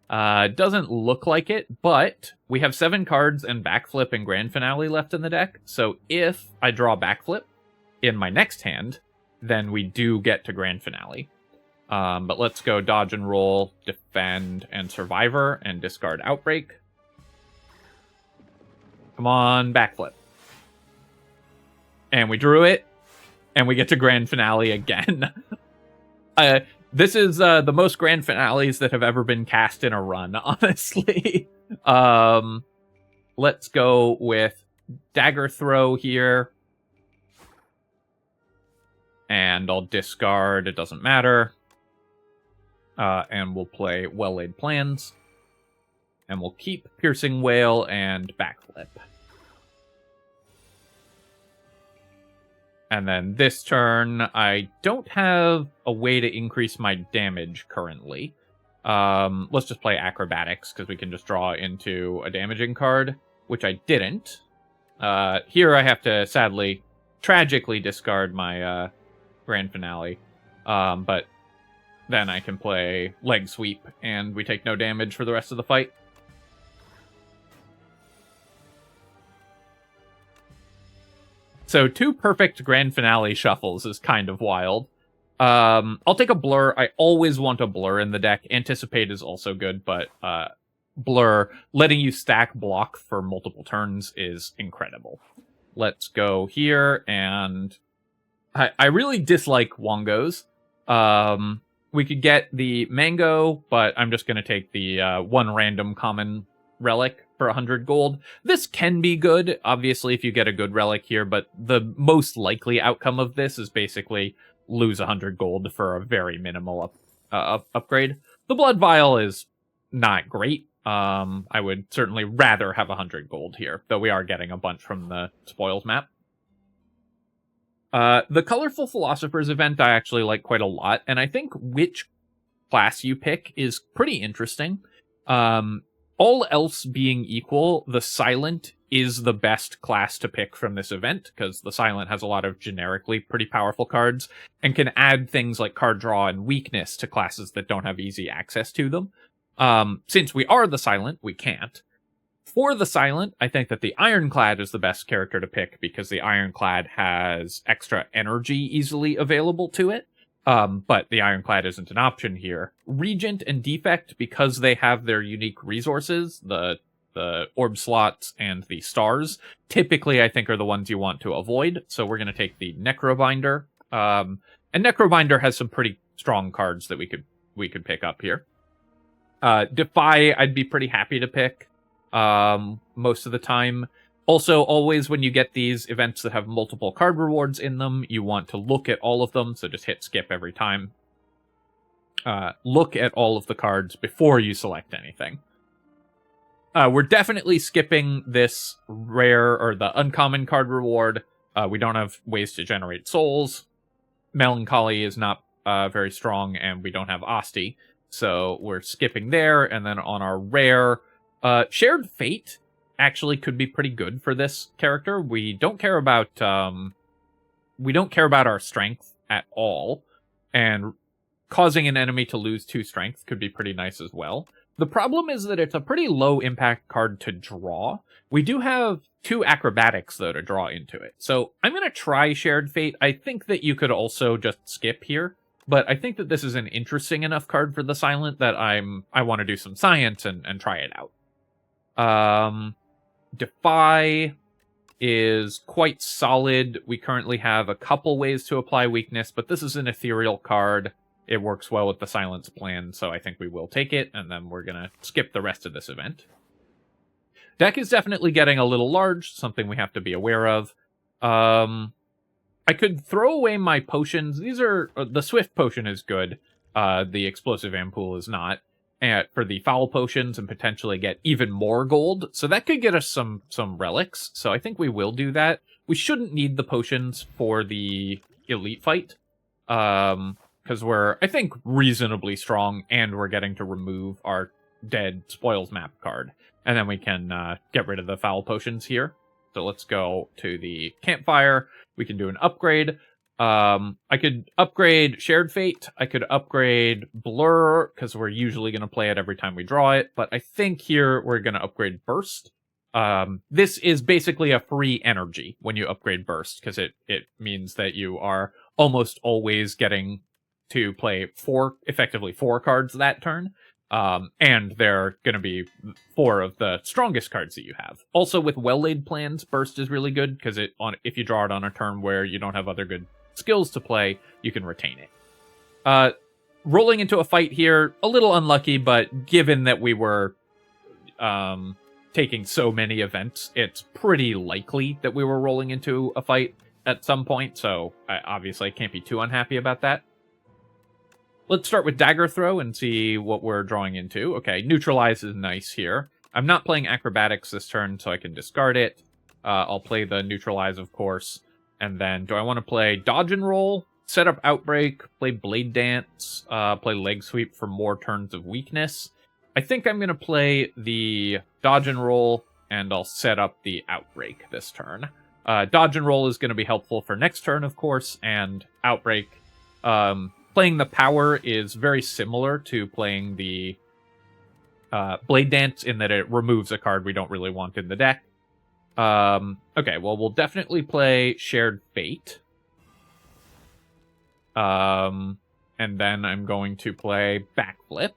Doesn't look like it, but we have 7 cards and Backflip and Grand Finale left in the deck. So if I draw Backflip in my next hand, then we do get to Grand Finale. But let's go dodge and roll, defend, and survivor, and discard Outbreak. Come on, backflip. And we drew it, and we get to Grand Finale again. This is the most Grand Finales that have ever been cast in a run, honestly. Let's go with Dagger Throw here. And I'll discard, it doesn't matter. And we'll play Well-Laid Plans. And we'll keep Piercing Wail and Backflip. And then this turn, I don't have a way to increase my damage currently. Let's just play Acrobatics, because we can just draw into a damaging card, which I didn't. Here I have to, sadly, tragically discard my Grand Finale. But then I can play Leg Sweep, and we take no damage for the rest of the fight. So 2 perfect Grand Finale shuffles is kind of wild. I'll take a Blur. I always want a Blur in the deck. Anticipate is also good, but Blur, letting you stack block for multiple turns is incredible. Let's go here, and I really dislike Wongos. We could get the Mango, but I'm just going to take the 1 random common relic for 100 gold. This can be good, obviously, if you get a good relic here, but the most likely outcome of this is basically lose 100 gold for a very minimal upgrade. The Blood Vial is not great. I would certainly rather have 100 gold here, though we are getting a bunch from the spoils map. The Colorful Philosophers event I actually like quite a lot, and I think which class you pick is pretty interesting. All else being equal, the Silent is the best class to pick from this event, because the Silent has a lot of generically pretty powerful cards, and can add things like card draw and weakness to classes that don't have easy access to them. Since we are the Silent, we can't. For the Silent, I think that the Ironclad is the best character to pick, because the Ironclad has extra energy easily available to it. But the Ironclad isn't an option here. Regent and Defect, because they have their unique resources, the orb slots and the stars, typically I think are the ones you want to avoid. So we're going to take the Necrobinder. And Necrobinder has some pretty strong cards that we could pick up here. Defy, I'd be pretty happy to pick most of the time. Also, always when you get these events that have multiple card rewards in them, you want to look at all of them, so just hit skip every time. Look at all of the cards before you select anything. We're definitely skipping this rare, or the uncommon card reward. We don't have ways to generate souls. Melancholy is not very strong, and we don't have Asti, so we're skipping there. And then on our rare, Shared Fate actually could be pretty good for this character. We don't care about our strength at all, and causing an enemy to lose 2 strength could be pretty nice as well. The problem is that it's a pretty low impact card to draw. We do have 2 acrobatics though to draw into it, so I'm going to try Shared Fate. I think that you could also just skip here, but I think that this is an interesting enough card for the Silent that I want to do some science and try it out. Defy is quite solid. We currently have a couple ways to apply weakness, but this is an ethereal card. It works well with the Silence plan, so I think we will take it, and then we're going to skip the rest of this event. Deck is definitely getting a little large, something we have to be aware of. I could throw away my potions. These are... the Swift Potion is good. The Explosive Ampoule is not. For the Foul Potions, and potentially get even more gold. So that could get us some relics. So I think we will do that. We shouldn't need the potions for the Elite fight. Because we're, I think, reasonably strong, and we're getting to remove our dead Spoils map card. And then we can get rid of the Foul Potions here. So let's go to the Campfire. We can do an upgrade. I could upgrade Shared Fate. I could upgrade Blur, because we're usually going to play it every time we draw it. But I think here we're going to upgrade Burst. This is basically a free energy when you upgrade Burst, because it means that you are almost always getting to play effectively four cards that turn. And they're going to be 4 of the strongest cards that you have. Also, with well-laid plans, Burst is really good, because if you draw it on a turn where you don't have other good skills to play, you can retain it. Rolling into a fight here, a little unlucky, but given that we were taking so many events, it's pretty likely that we were rolling into a fight at some point, so obviously I can't be too unhappy about that. Let's start with Dagger Throw and see what we're drawing into. Okay, Neutralize is nice here. I'm not playing Acrobatics this turn, so I can discard it. I'll play the Neutralize, of course. And then, do I want to play Dodge and Roll, set up Outbreak, play Blade Dance, play Leg Sweep for more turns of weakness? I think I'm going to play the Dodge and Roll, and I'll set up the Outbreak this turn. Dodge and Roll is going to be helpful for next turn, of course, and Outbreak... playing the Power is very similar to playing the Blade Dance in that it removes a card we don't really want in the deck. Okay, well, we'll definitely play Shared Fate. And then I'm going to play Backflip.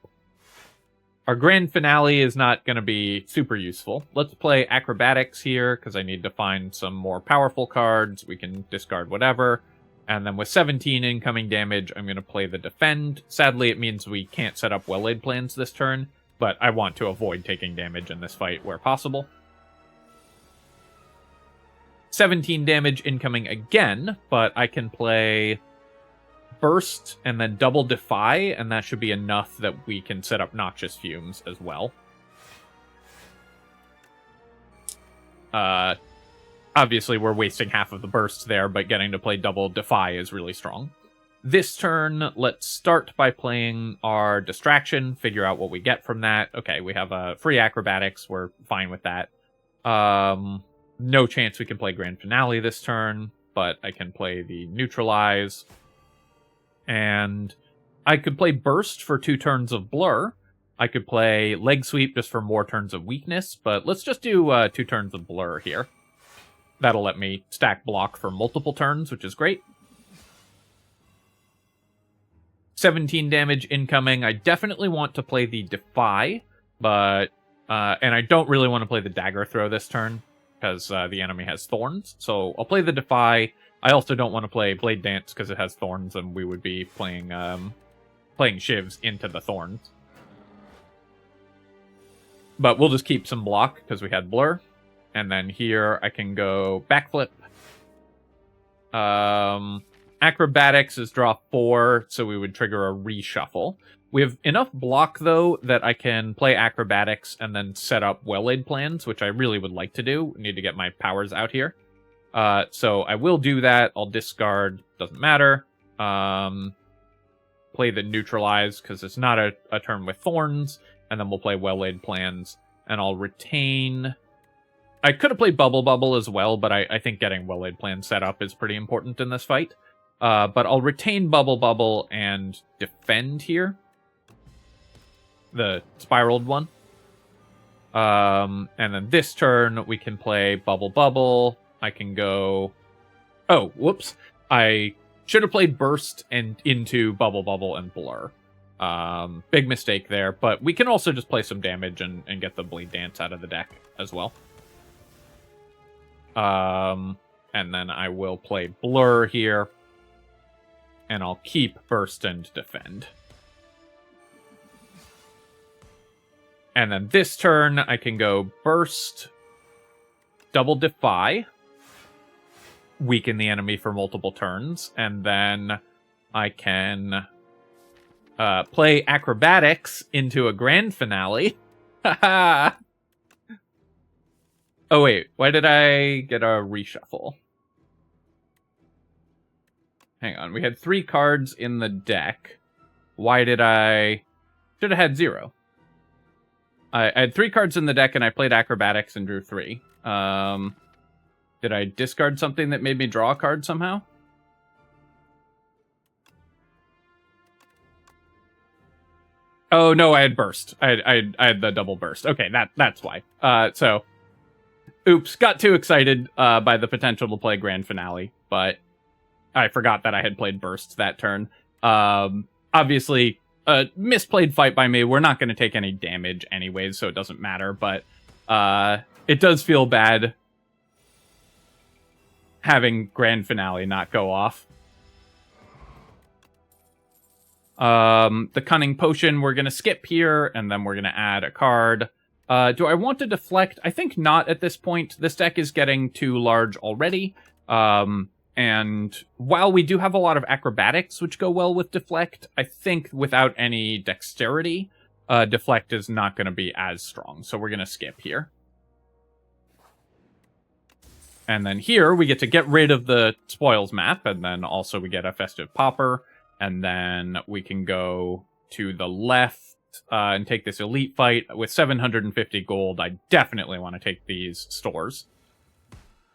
Our Grand Finale is not going to be super useful. Let's play Acrobatics here, because I need to find some more powerful cards. We can discard whatever. And then with 17 incoming damage, I'm going to play the Defend. Sadly, it means we can't set up well-laid plans this turn, but I want to avoid taking damage in this fight where possible. 17 damage incoming again, but I can play Burst and then double Defy, and that should be enough that we can set up Noxious Fumes as well. Obviously, we're wasting half of the bursts there, but getting to play double Defy is really strong. This turn, let's start by playing our Distraction, figure out what we get from that. Okay, we have a free Acrobatics, we're fine with that. No chance we can play Grand Finale this turn, but I can play the Neutralize. And I could play Burst for 2 turns of Blur. I could play Leg Sweep just for more turns of Weakness, but let's just do 2 turns of Blur here. That'll let me stack block for multiple turns, which is great. 17 damage incoming. I definitely want to play the Defy, but... and I don't really want to play the Dagger Throw this turn, because the enemy has Thorns. So I'll play the Defy. I also don't want to play Blade Dance, because it has Thorns, and we would be playing Shivs into the Thorns. But we'll just keep some block, because we had Blur. And then here I can go Backflip. Acrobatics is draw 4, so we would trigger a reshuffle. We have enough block, though, that I can play Acrobatics and then set up well-laid plans, which I really would like to do. I need to get my powers out here. So I will do that. I'll discard. Doesn't matter. Play the Neutralize, because it's not a turn with Thorns. And then we'll play well-laid plans. And I'll retain... I could have played Bubble as well, but I think getting well-laid plans set up is pretty important in this fight. But I'll retain Bubble and Defend here. The spiraled one. And then this turn, we can play Bubble. I can go... Oh, whoops. I should have played Burst and into Bubble and Blur. Big mistake there, but we can also just play some damage and get the Blade Dance out of the deck as well. And then I will play Blur here. And I'll keep Burst and Defend. And then this turn, I can go Burst, double Defy, weaken the enemy for multiple turns, and then I can play Acrobatics into a Grand Finale. Haha! Oh wait, why did I get a reshuffle? Hang on, we had 3 cards in the deck. Why did I... Should have had 0. I had 3 cards in the deck and I played Acrobatics and drew 3. Did I discard something that made me draw a card somehow? Oh no, I had Burst. I had the double Burst. Okay, that's why. So Oops, got too excited by the potential to play Grand Finale, but I forgot that I had played Burst that turn. Obviously, a misplayed fight by me. We're not going to take any damage anyways, so it doesn't matter, but it does feel bad having Grand Finale not go off. The Cunning Potion we're going to skip here, and then we're going to add a card. Do I want to deflect? I think not at this point. This deck is getting too large already. And while we do have a lot of acrobatics, which go well with deflect, I think without any dexterity, deflect is not going to be as strong. So we're going to skip here. And then here, we get to get rid of the spoils map, and then also we get a Festive Pauper, and then we can go to the left and take this elite fight. With 750 gold, I definitely want to take these stores.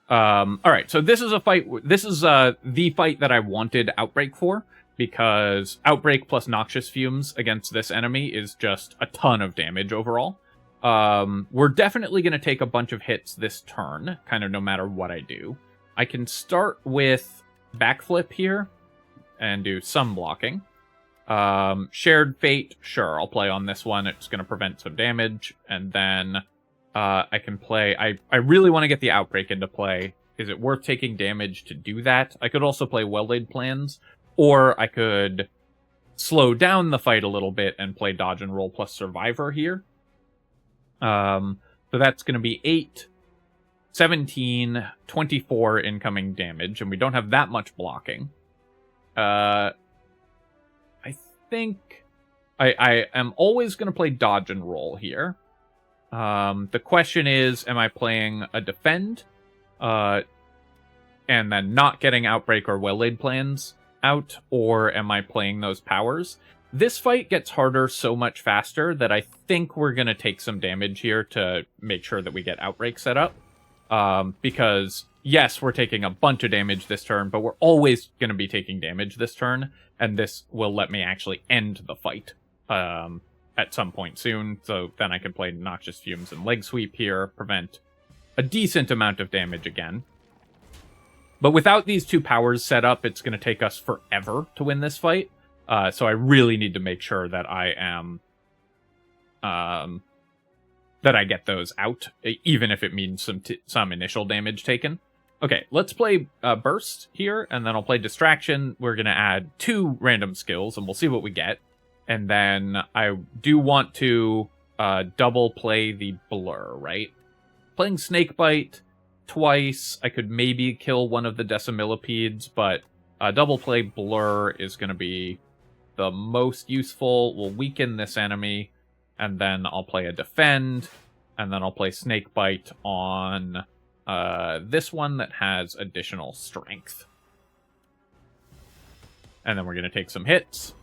Alright, so this is a fight, this is the fight that I wanted Outbreak for, because Outbreak plus Noxious Fumes against this enemy is just a ton of damage overall. We're definitely going to take a bunch of hits this turn, kind of no matter what I do. I can start with Backflip here, and do some blocking. Shared Fate, sure, I'll play on this one. It's going to prevent some damage. And then I can play... I really want to get the Outbreak into play. Is it worth taking damage to do that? I could also play Well-Laid Plans, or I could slow down the fight a little bit and play Dodge and Roll plus Survivor here. So that's going to be 8, 17, 24 incoming damage, and we don't have that much blocking. I think I am always going to play Dodge and Roll here. The question is, am I playing a Defend, and then not getting Outbreak or Well-Laid Plans out, or am I playing those powers? This fight gets harder so much faster that I think we're going to take some damage here to make sure that we get Outbreak set up. Because, yes, we're taking a bunch of damage this turn, but we're always going to be taking damage this turn, and this will let me actually end the fight at some point soon, so then I can play Noxious Fumes and Leg Sweep here, prevent a decent amount of damage again. But without these two powers set up, it's going to take us forever to win this fight. So I really need to make sure that I am, that I get those out, even if it means some initial damage taken. Okay, let's play Burst here, and then I'll play Distraction. We're going to add 2 random skills, and we'll see what we get. And then I do want to double play the Blur, right? Playing Snakebite twice, I could maybe kill one of the Decimillipedes, but double play Blur is going to be the most useful. We'll weaken this enemy, and then I'll play a Defend, and then I'll play Snakebite on this one that has additional strength. And then we're going to take some hits.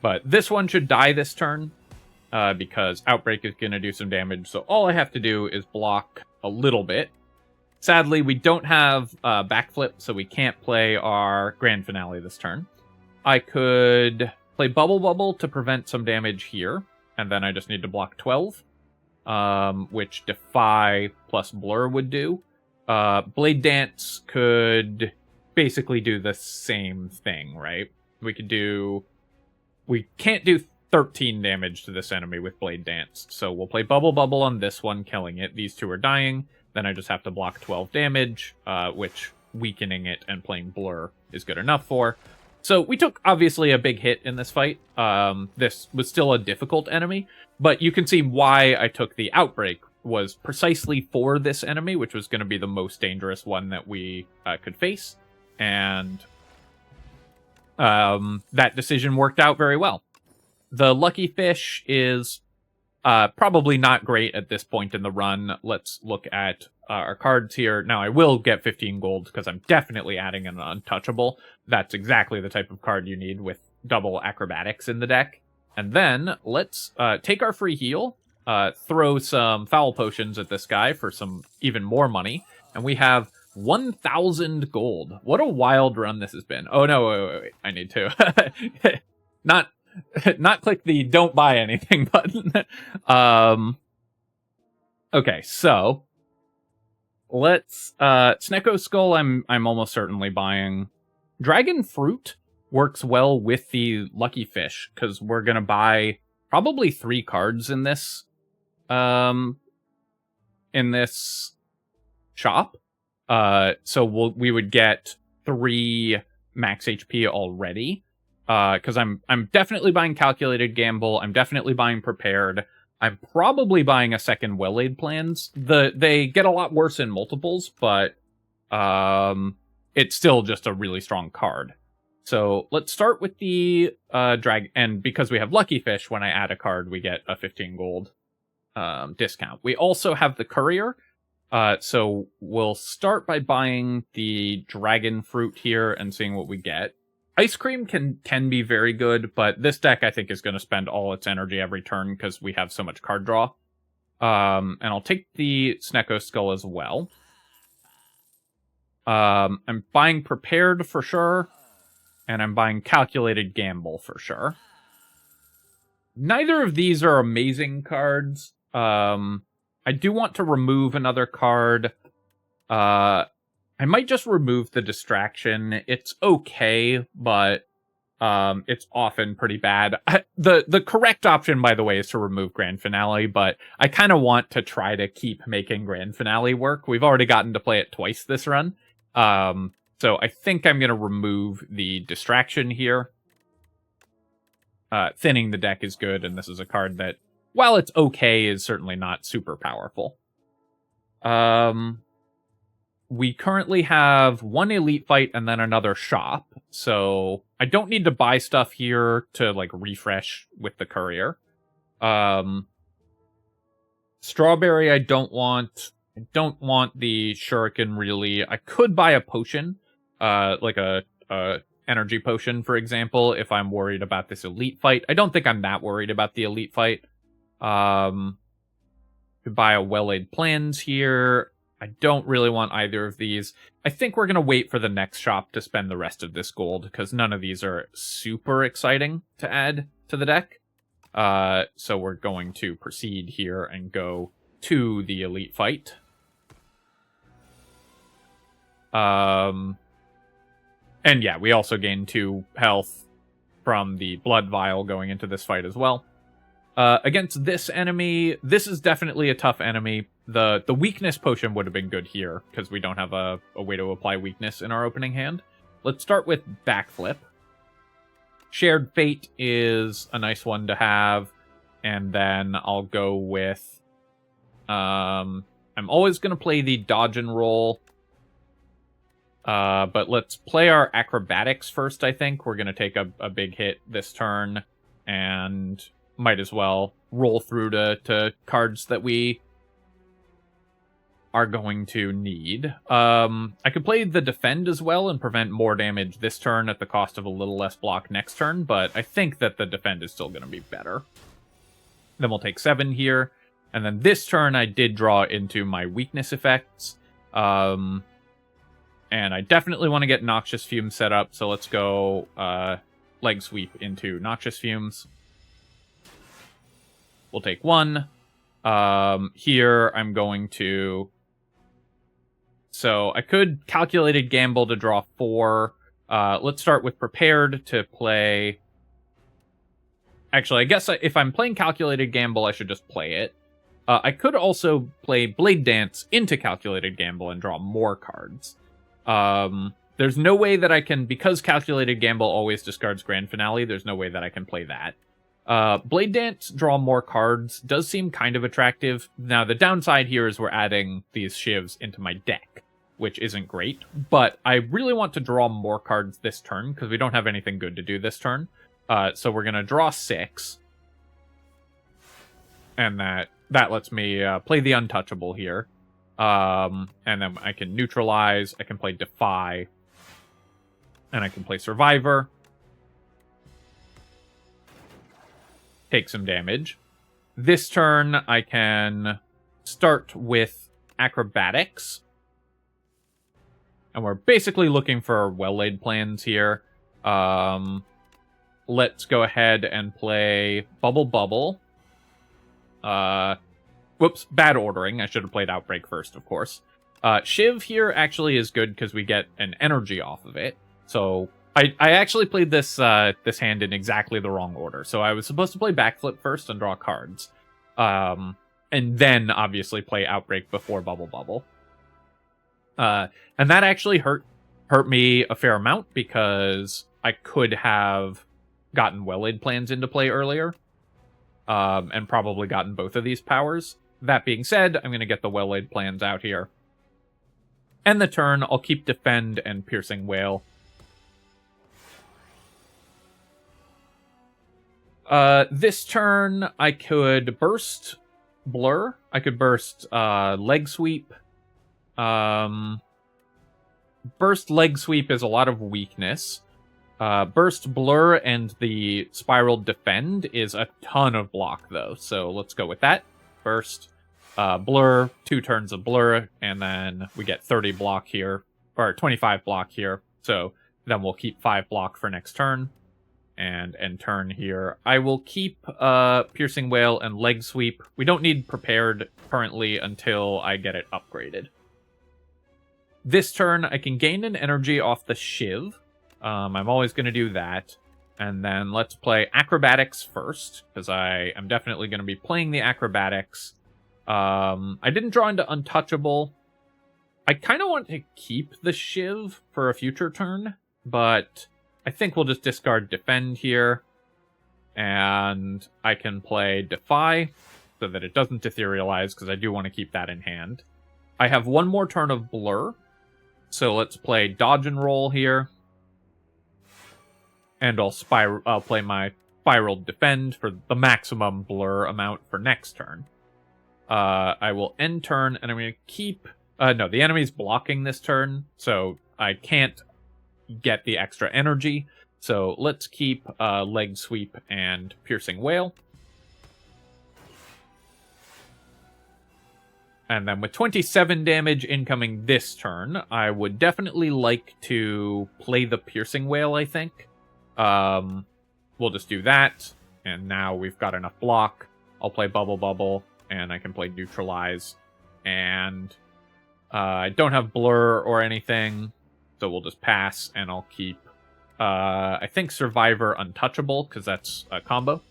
But this one should die this turn, because Outbreak is going to do some damage, so all I have to do is block a little bit. Sadly, we don't have Backflip, so we can't play our Grand Finale this turn. I could play Bubble Bubble to prevent some damage here, and then I just need to block 12, which Defy plus Blur would do. Blade Dance could basically do the same thing, right? We can't do 13 damage to this enemy with Blade Dance, so we'll play Bubble Bubble on this one, killing it. These two are dying. Then I just have to block 12 damage, which weakening it and playing Blur is good enough for. So we took, obviously, a big hit in this fight. This was still a difficult enemy, but you can see why I took the Outbreak was precisely for this enemy, which was going to be the most dangerous one that we could face. And that decision worked out very well. The Lucky Fish is probably not great at this point in the run. Let's look at our cards here. Now, I will get 15 gold because I'm definitely adding an Untouchable. That's exactly the type of card you need with double acrobatics in the deck. And then let's take our free heal, throw some Foul Potions at this guy for some even more money. And we have 1,000 gold. What a wild run this has been. Oh, no, wait. I need to. Not click the don't buy anything button. Okay, so let's Snecko Skull I'm almost certainly buying. Dragon Fruit works well with the Lucky Fish, because we're gonna buy probably 3 cards in this shop. So we would get 3 max HP already. Because I'm definitely buying Calculated Gamble. I'm definitely buying Prepared. I'm probably buying a second Well-Laid Plans. They get a lot worse in multiples, but it's still just a really strong card. So let's start with the drag, and because we have Lucky Fish, when I add a card, we get a 15 gold discount. We also have the Courier. So we'll start by buying the Dragon Fruit here and seeing what we get. Ice Cream can be very good, but this deck I think is going to spend all its energy every turn because we have so much card draw. And I'll take the Snecko Skull as well. I'm buying Prepared for sure, and I'm buying Calculated Gamble for sure. Neither of these are amazing cards. I do want to remove another card. I might just remove the Distraction. It's okay, but it's often pretty bad. The correct option, by the way, is to remove Grand Finale, but I kind of want to try to keep making Grand Finale work. We've already gotten to play it twice this run. So I think I'm going to remove the Distraction here. Thinning the deck is good, and this is a card that, while it's okay, is certainly not super powerful. We currently have 1 Elite Fight and then another shop, so I don't need to buy stuff here to, like, refresh with the Courier. Strawberry I don't want. I don't want the Shuriken, really. I could buy a potion, like a energy potion, for example, if I'm worried about this Elite Fight. I don't think I'm that worried about the Elite Fight. Could buy a Well-Laid Plans here. I don't really want either of these. I think we're going to wait for the next shop to spend the rest of this gold, because none of these are super exciting to add to the deck. So we're going to proceed here and go to the Elite Fight. And yeah, we also gain 2 health from the Blood Vial going into this fight as well. Against this enemy, this is definitely a tough enemy. The weakness potion would have been good here, because we don't have a way to apply weakness in our opening hand. Let's start with Backflip. Shared Fate is a nice one to have, and then I'll go with... I'm always going to play the Dodge and Roll, but let's play our Acrobatics first, I think. We're going to take a big hit this turn, and might as well roll through to cards that we are going to need. I could play the Defend as well and prevent more damage this turn at the cost of a little less block next turn, but I think that the Defend is still going to be better. Then we'll take 7 here, and then this turn I did draw into my weakness effects, and I definitely want to get Noxious Fumes set up, so let's go Leg Sweep into Noxious Fumes. We'll take 1. Here I'm going to... So I could Calculated Gamble to draw 4. Let's start with Prepared to play... Actually, I guess if I'm playing Calculated Gamble, I should just play it. I could also play Blade Dance into Calculated Gamble and draw more cards. There's no way that I can... Because Calculated Gamble always discards Grand Finale, there's no way that I can play that. Blade Dance, draw more cards, does seem kind of attractive. Now, the downside here is we're adding these shivs into my deck, which isn't great, but I really want to draw more cards this turn, because we don't have anything good to do this turn. So we're going to draw 6, and that lets me play the Untouchable here. And then I can Neutralize, I can play Defy, and I can play Survivor. Take some damage. This turn, I can start with Acrobatics. And we're basically looking for Well-Laid Plans here. Let's go ahead and play Bubble Bubble. Whoops, bad ordering. I should have played Outbreak first, of course. Shiv here actually is good because we get an energy off of it. So I actually played this this hand in exactly the wrong order. So I was supposed to play Backflip first and draw cards. And then, obviously, play Outbreak before Bubble Bubble. And that actually hurt me a fair amount because I could have gotten Well-Laid Plans into play earlier. And probably gotten both of these powers. That being said, I'm going to get the Well-Laid Plans out here. End the turn, I'll keep Defend and Piercing Wail. This turn, I could burst Blur. I could burst Leg Sweep. Burst Leg Sweep is a lot of weakness. Burst Blur and the Spiral Defend is a ton of block, though. So let's go with that. Burst, Blur, 2 turns of Blur, and then we get 30 block here, or 25 block here. So then we'll keep 5 block for next turn. And end turn here. I will keep Piercing Wail and Leg Sweep. We don't need Prepared currently until I get it upgraded. This turn, I can gain an energy off the Shiv. I'm always going to do that. And then let's play Acrobatics first, because I am definitely going to be playing the Acrobatics. I didn't draw into Untouchable. I kind of want to keep the Shiv for a future turn, but I think we'll just discard Defend here. And I can play Defy, so that it doesn't etherealize, because I do want to keep that in hand. I have one more turn of Blur, so let's play Dodge and Roll here. And I'll play my Spiral Defend for the maximum Blur amount for next turn. I will end turn, and I'm going to keep... no, the enemy's blocking this turn, so I can't get the extra energy. So let's keep Leg Sweep and Piercing Wail. And then with 27 damage incoming this turn, I would definitely like to play the Piercing Wail, I think. We'll just do that, and now we've got enough block. I'll play Bubble Bubble, and I can play Neutralize, and I don't have Blur or anything, so we'll just pass, and I'll keep, I think Survivor Untouchable, because that's a combo.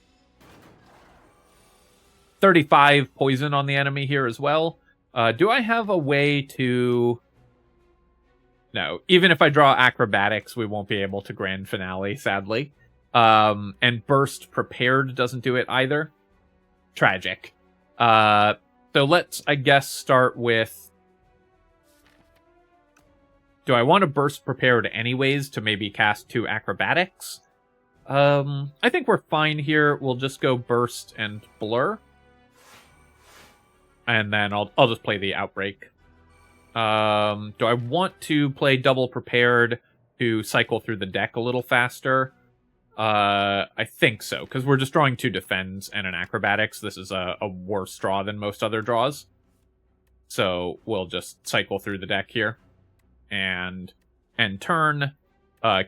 35 poison on the enemy here as well. Do I have a way to... No, even if I draw Acrobatics, we won't be able to Grand Finale, sadly. And Burst Prepared doesn't do it either. Tragic. So let's, I guess, start with... Do I want to Burst Prepared anyways to maybe cast 2 Acrobatics? I think we're fine here. We'll just go Burst and Blur. And then I'll just play the Outbreak. Do I want to play Double Prepared to cycle through the deck a little faster? I think so, because we're just drawing 2 Defends and an Acrobatics. This is a worse draw than most other draws. So we'll just cycle through the deck here. And end turn,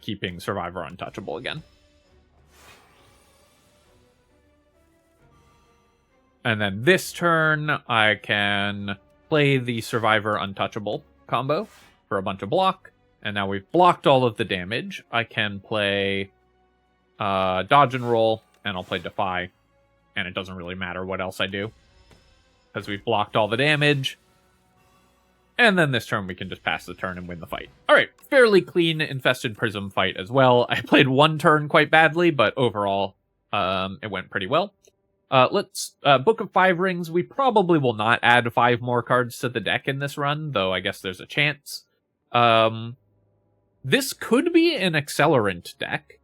keeping Survivor Untouchable again. And then this turn, I can play the Survivor Untouchable combo for a bunch of block. And now we've blocked all of the damage. I can play Dodge and Roll, and I'll play Defy. And it doesn't really matter what else I do, because we've blocked all the damage. And then this turn we can just pass the turn and win the fight. Alright, fairly clean Infested Prism fight as well. I played one turn quite badly, but overall it went pretty well. Let's Book of 5 Rings. We probably will not add 5 more cards to the deck in this run, though I guess there's a chance. This could be an Accelerant deck.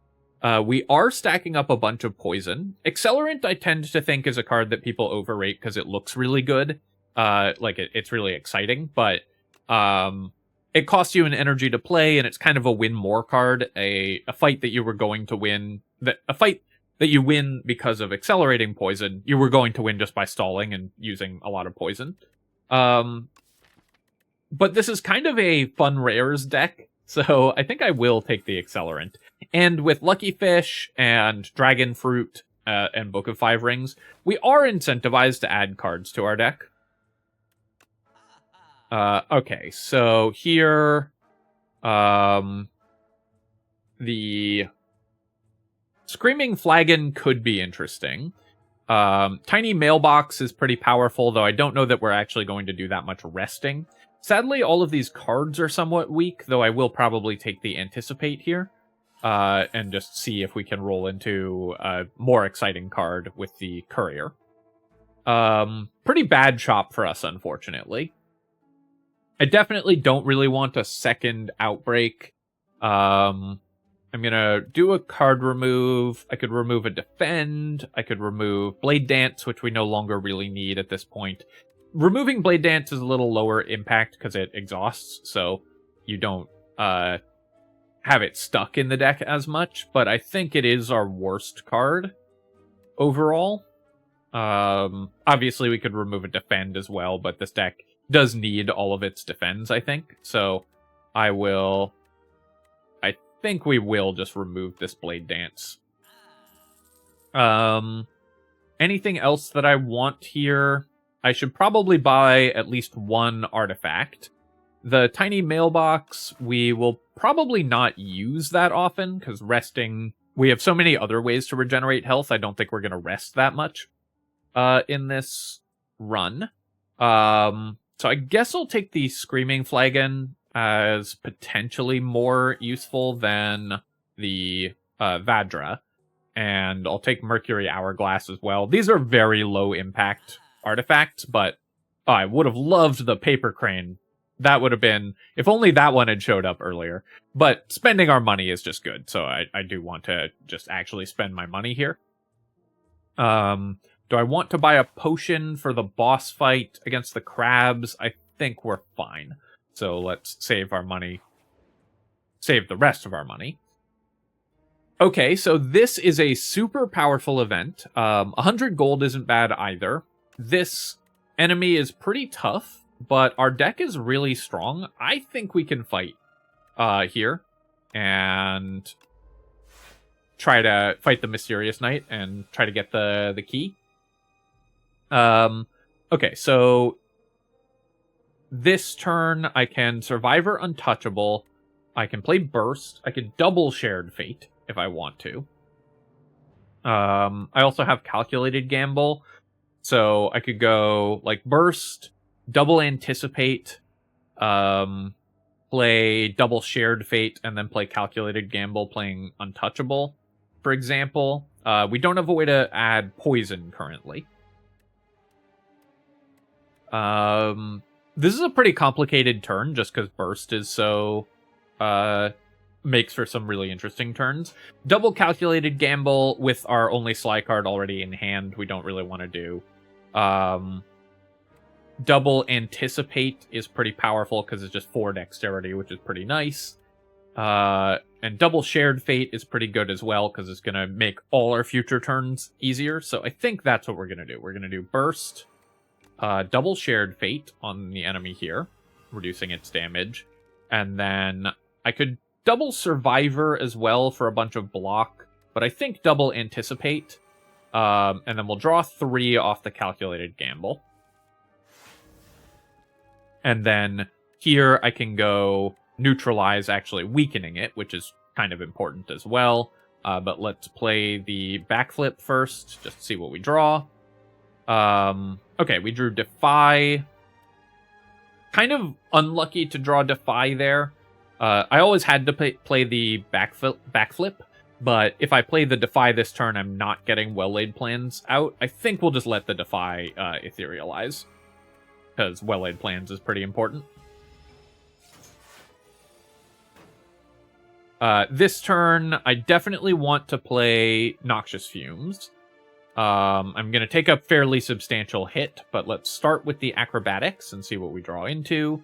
We are stacking up a bunch of poison. Accelerant, I tend to think, is a card that people overrate because it looks really good. It's really exciting, but it costs you an energy to play, and it's kind of a win more card. A fight that you were going to win, a fight that you win because of accelerating poison, you were going to win just by stalling and using a lot of poison. But this is kind of a fun rares deck, so I think I will take the Accelerant. And with Lucky Fish and Dragon Fruit, and Book of Five Rings, we are incentivized to add cards to our deck. Okay, so here, the Screaming Flagon could be interesting. Tiny Mailbox is pretty powerful, though I don't know that we're actually going to do that much resting. Sadly, all of these cards are somewhat weak, though I will probably take the Anticipate here, and just see if we can roll into a more exciting card with the Courier. Pretty bad shop for us, unfortunately. I definitely don't really want a second Outbreak. I'm gonna do a card remove. I could remove a Defend. I could remove Blade Dance, which we no longer really need at this point. Removing Blade Dance is a little lower impact because it exhausts, so you don't have it stuck in the deck as much, but I think it is our worst card overall. Obviously, we could remove a Defend as well, but this deck does need all of its defends, I think. So I think we will just remove this Blade Dance. Anything else that I want here? I should probably buy at least one artifact. The Tiny Mailbox, we will probably not use that often, because resting... We have so many other ways to regenerate health, I don't think we're going to rest that much in this run. So I guess I'll take the Screaming Flagon as potentially more useful than the Vadra. And I'll take Mercury Hourglass as well. These are very low impact artifacts, but I would have loved the Paper Crane. That would have been, if only that one had showed up earlier. But spending our money is just good, so I do want to just actually spend my money here. Do I want to buy a potion for the boss fight against the crabs? I think we're fine. So let's save our money. Save the rest of our money. Okay, so this is a super powerful event. 100 gold isn't bad either. This enemy is pretty tough, but our deck is really strong. I think we can fight here and try to fight the Mysterious Knight and try to get the key. Okay, so this turn I can Survivor Untouchable. I can play Burst. I could double Shared Fate if I want to. I also have Calculated Gamble. So I could go like Burst, double Anticipate, play double Shared Fate, and then play Calculated Gamble playing Untouchable, for example. We don't have a way to add Poison currently. This is a pretty complicated turn just because Burst is so... makes for some really interesting turns. Double Calculated Gamble with our only Sly card already in hand, we don't really want to do. Double Anticipate is pretty powerful because it's just 4 Dexterity, which is pretty nice. And Double Shared Fate is pretty good as well because it's going to make all our future turns easier. So I think that's what we're going to do. We're going to do Burst, double Shared Fate on the enemy here, reducing its damage. And then I could double Survivor as well for a bunch of block, but I think double Anticipate. And then we'll draw 3 off the Calculated Gamble. And then here I can go Neutralize, actually weakening it, which is kind of important as well. But let's play the backflip first, just to see what we draw. Okay, we drew Defy. Kind of unlucky to draw Defy there. I always had to play the backflip, but if I play the Defy this turn, I'm not getting Well-Laid Plans out. I think we'll just let the Defy etherealize, because Well-Laid Plans is pretty important. This turn, I definitely want to play Noxious Fumes. I'm going to take a fairly substantial hit, but let's start with the Acrobatics and see what we draw into.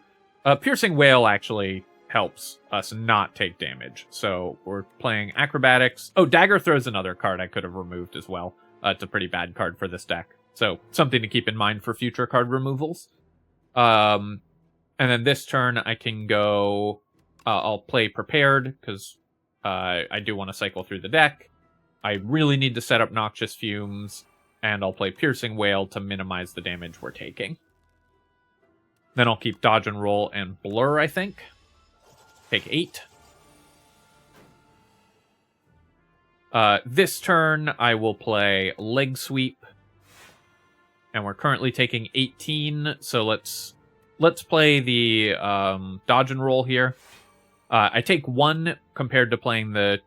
Piercing Wail actually helps us not take damage, so we're playing Acrobatics. Oh, Dagger Throw is another card I could have removed as well. It's a pretty bad card for this deck, so something to keep in mind for future card removals. And then this turn I can go... I'll play Prepared, because I do want to cycle through the deck. I really need to set up Noxious Fumes, and I'll play Piercing Wail to minimize the damage we're taking. Then I'll keep Dodge and Roll and Blur, I think. Take 8. This turn, I will play Leg Sweep. And we're currently taking 18, so let's play the Dodge and Roll here. I take 1 compared to playing the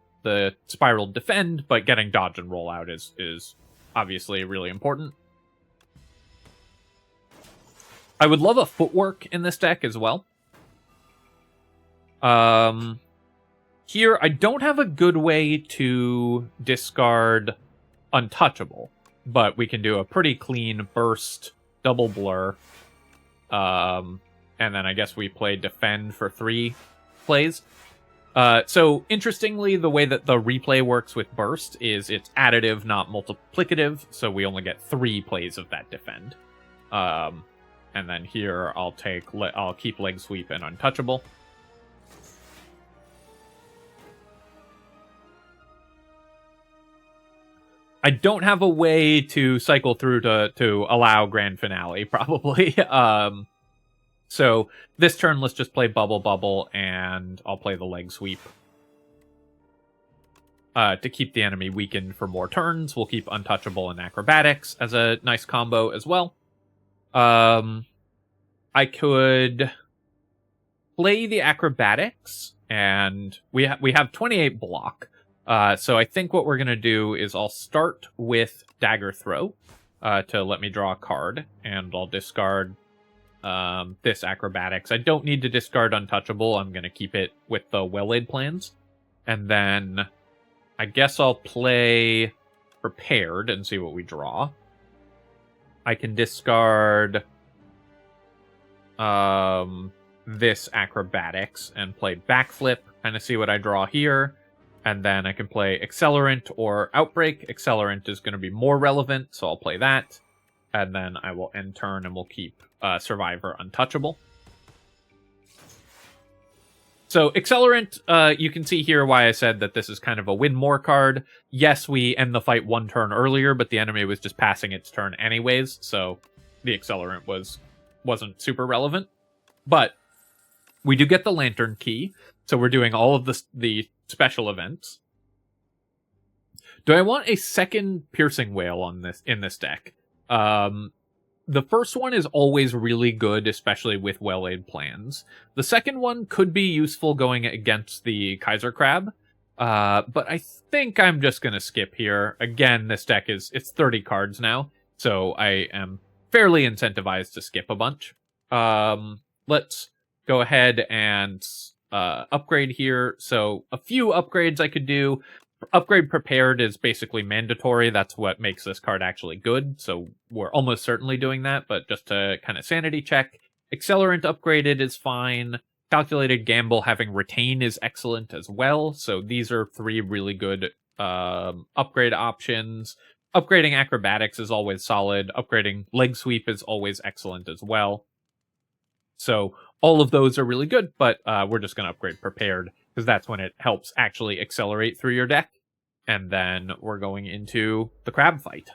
Spiral Defend, but getting Dodge and Roll out is obviously really important. I would love a Footwork in this deck as well. Here, I don't have a good way to discard Untouchable, but we can do a pretty clean Burst, double Blur, and then I guess we play Defend for 3 plays. So, interestingly, the way that the replay works with Burst is it's additive, not multiplicative, so we only get 3 plays of that Defend. And then here, I'll keep Leg Sweep and Untouchable. I don't have a way to cycle through to allow Grand Finale, probably. So this turn, let's just play Bubble, and I'll play the Leg Sweep. To keep the enemy weakened for more turns, we'll keep Untouchable and Acrobatics as a nice combo as well. I could play the Acrobatics, and we have 28 block. So I think what we're going to do is I'll start with Dagger Throw to let me draw a card, and I'll discard this Acrobatics. I don't need to discard Untouchable. I'm going to keep it with the Well-Laid Plans. And then I guess I'll play Prepared and see what we draw. I can discard this Acrobatics and play Backflip, kind of see what I draw here. And then I can play Accelerant or Outbreak. Accelerant is going to be more relevant, so I'll play that. And then I will end turn and we'll keep Survivor Untouchable. So Accelerant, you can see here why I said that this is kind of a win more card. Yes, we end the fight 1 turn earlier, but the enemy was just passing its turn anyways, so the Accelerant wasn't super relevant. But we do get the Lantern Key, so we're doing all of the special events. Do I want a second Piercing Wail in this deck? The first one is always really good, especially with Well-Laid Plans. The second one could be useful going against the Kaiser Crab, but I think I'm just going to skip here. Again, this deck it's 30 cards now, so I am fairly incentivized to skip a bunch. Let's go ahead and upgrade here. So a few upgrades I could do. Upgrade Prepared is basically mandatory. That's what makes this card actually good. So we're almost certainly doing that, but just to kind of sanity check. Accelerant upgraded is fine. Calculated Gamble having Retain is excellent as well. So these are 3 really good upgrade options. Upgrading Acrobatics is always solid. Upgrading Leg Sweep is always excellent as well. So all of those are really good, but we're just going to upgrade Prepared, because that's when it helps actually accelerate through your deck. And then we're going into the crab fight.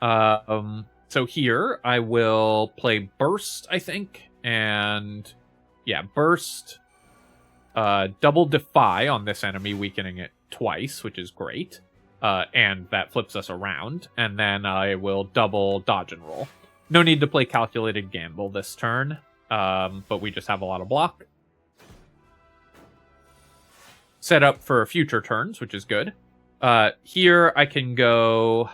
So here, I will play Burst, I think. And yeah, Burst. Double Defy on this enemy, weakening it twice, which is great. And that flips us around. And then I will double Dodge and Roll. No need to play Calculated Gamble this turn, but we just have a lot of block. Set up for future turns, which is good. Here I can go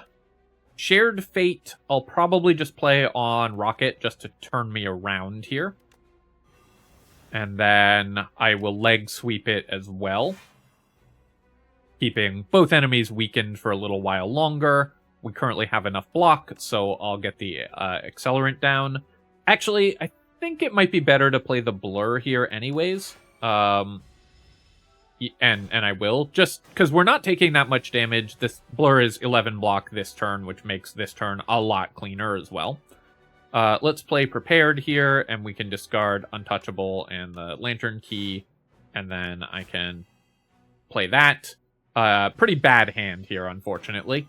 Shared Fate. I'll probably just play on Rocket just to turn me around here. And then I will Leg Sweep it as well, keeping both enemies weakened for a little while longer. We currently have enough block, so I'll get the Accelerant down. Actually, I think it might be better to play the Blur here anyways. And I will, just because we're not taking that much damage. This Blur is 11 block this turn, which makes this turn a lot cleaner as well. Let's play Prepared here, and we can discard Untouchable and the Lantern Key, and then I can play that. Pretty bad hand here, unfortunately.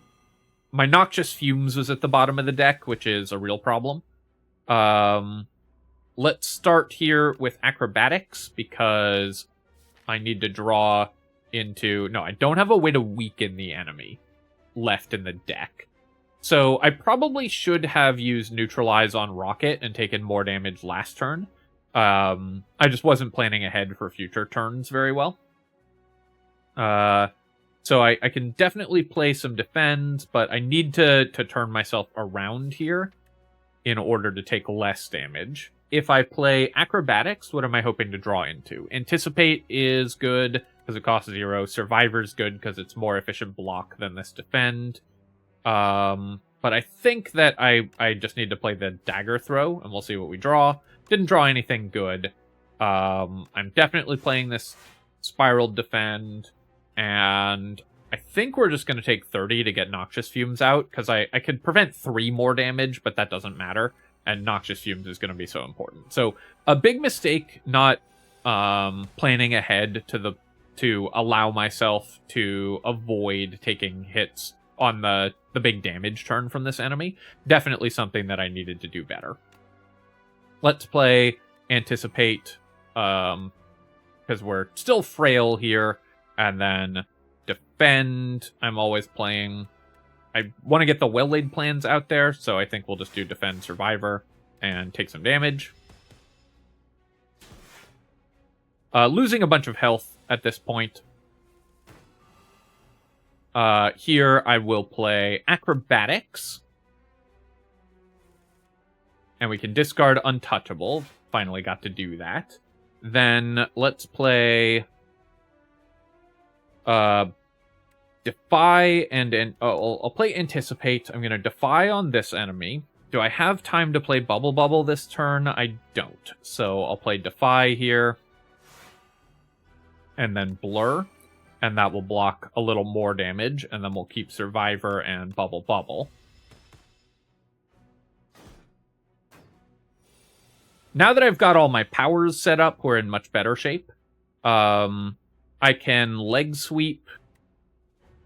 My Noxious Fumes was at the bottom of the deck, which is a real problem. Let's start here with Acrobatics, because I need to draw into... No, I don't have a way to weaken the enemy left in the deck. So I probably should have used Neutralize on Rocket and taken more damage last turn. I just wasn't planning ahead for future turns very well. So I can definitely play some defends, but I need to turn myself around here in order to take less damage. If I play Acrobatics, what am I hoping to draw into? Anticipate is good because it costs 0. Survivor's good because it's more efficient block than this defend. But I think that I just need to play the Dagger Throw, and we'll see what we draw. Didn't draw anything good. I'm definitely playing this Spiraled Defend, and I think we're just going to take 30 to get Noxious Fumes out, because I could prevent 3 more damage, but that doesn't matter, and Noxious Fumes is going to be so important. So, a big mistake not planning ahead to allow myself to avoid taking hits on the big damage turn from this enemy. Definitely something that I needed to do better. Let's play Anticipate, because we're still frail here, and then Defend. I'm always playing... I want to get the Well-Laid Plans out there, so I think we'll just do Defend Survivor and take some damage. Losing a bunch of health at this point. Here I will play Acrobatics. And we can discard Untouchable. Finally got to do that. Then let's play Defy and I'll play Anticipate. I'm going to Defy on this enemy. Do I have time to play Bubble Bubble this turn? I don't. So I'll play Defy here. And then Blur. And that will block a little more damage. And then we'll keep Survivor and Bubble Bubble. Now that I've got all my powers set up, we're in much better shape. I can Leg Sweep,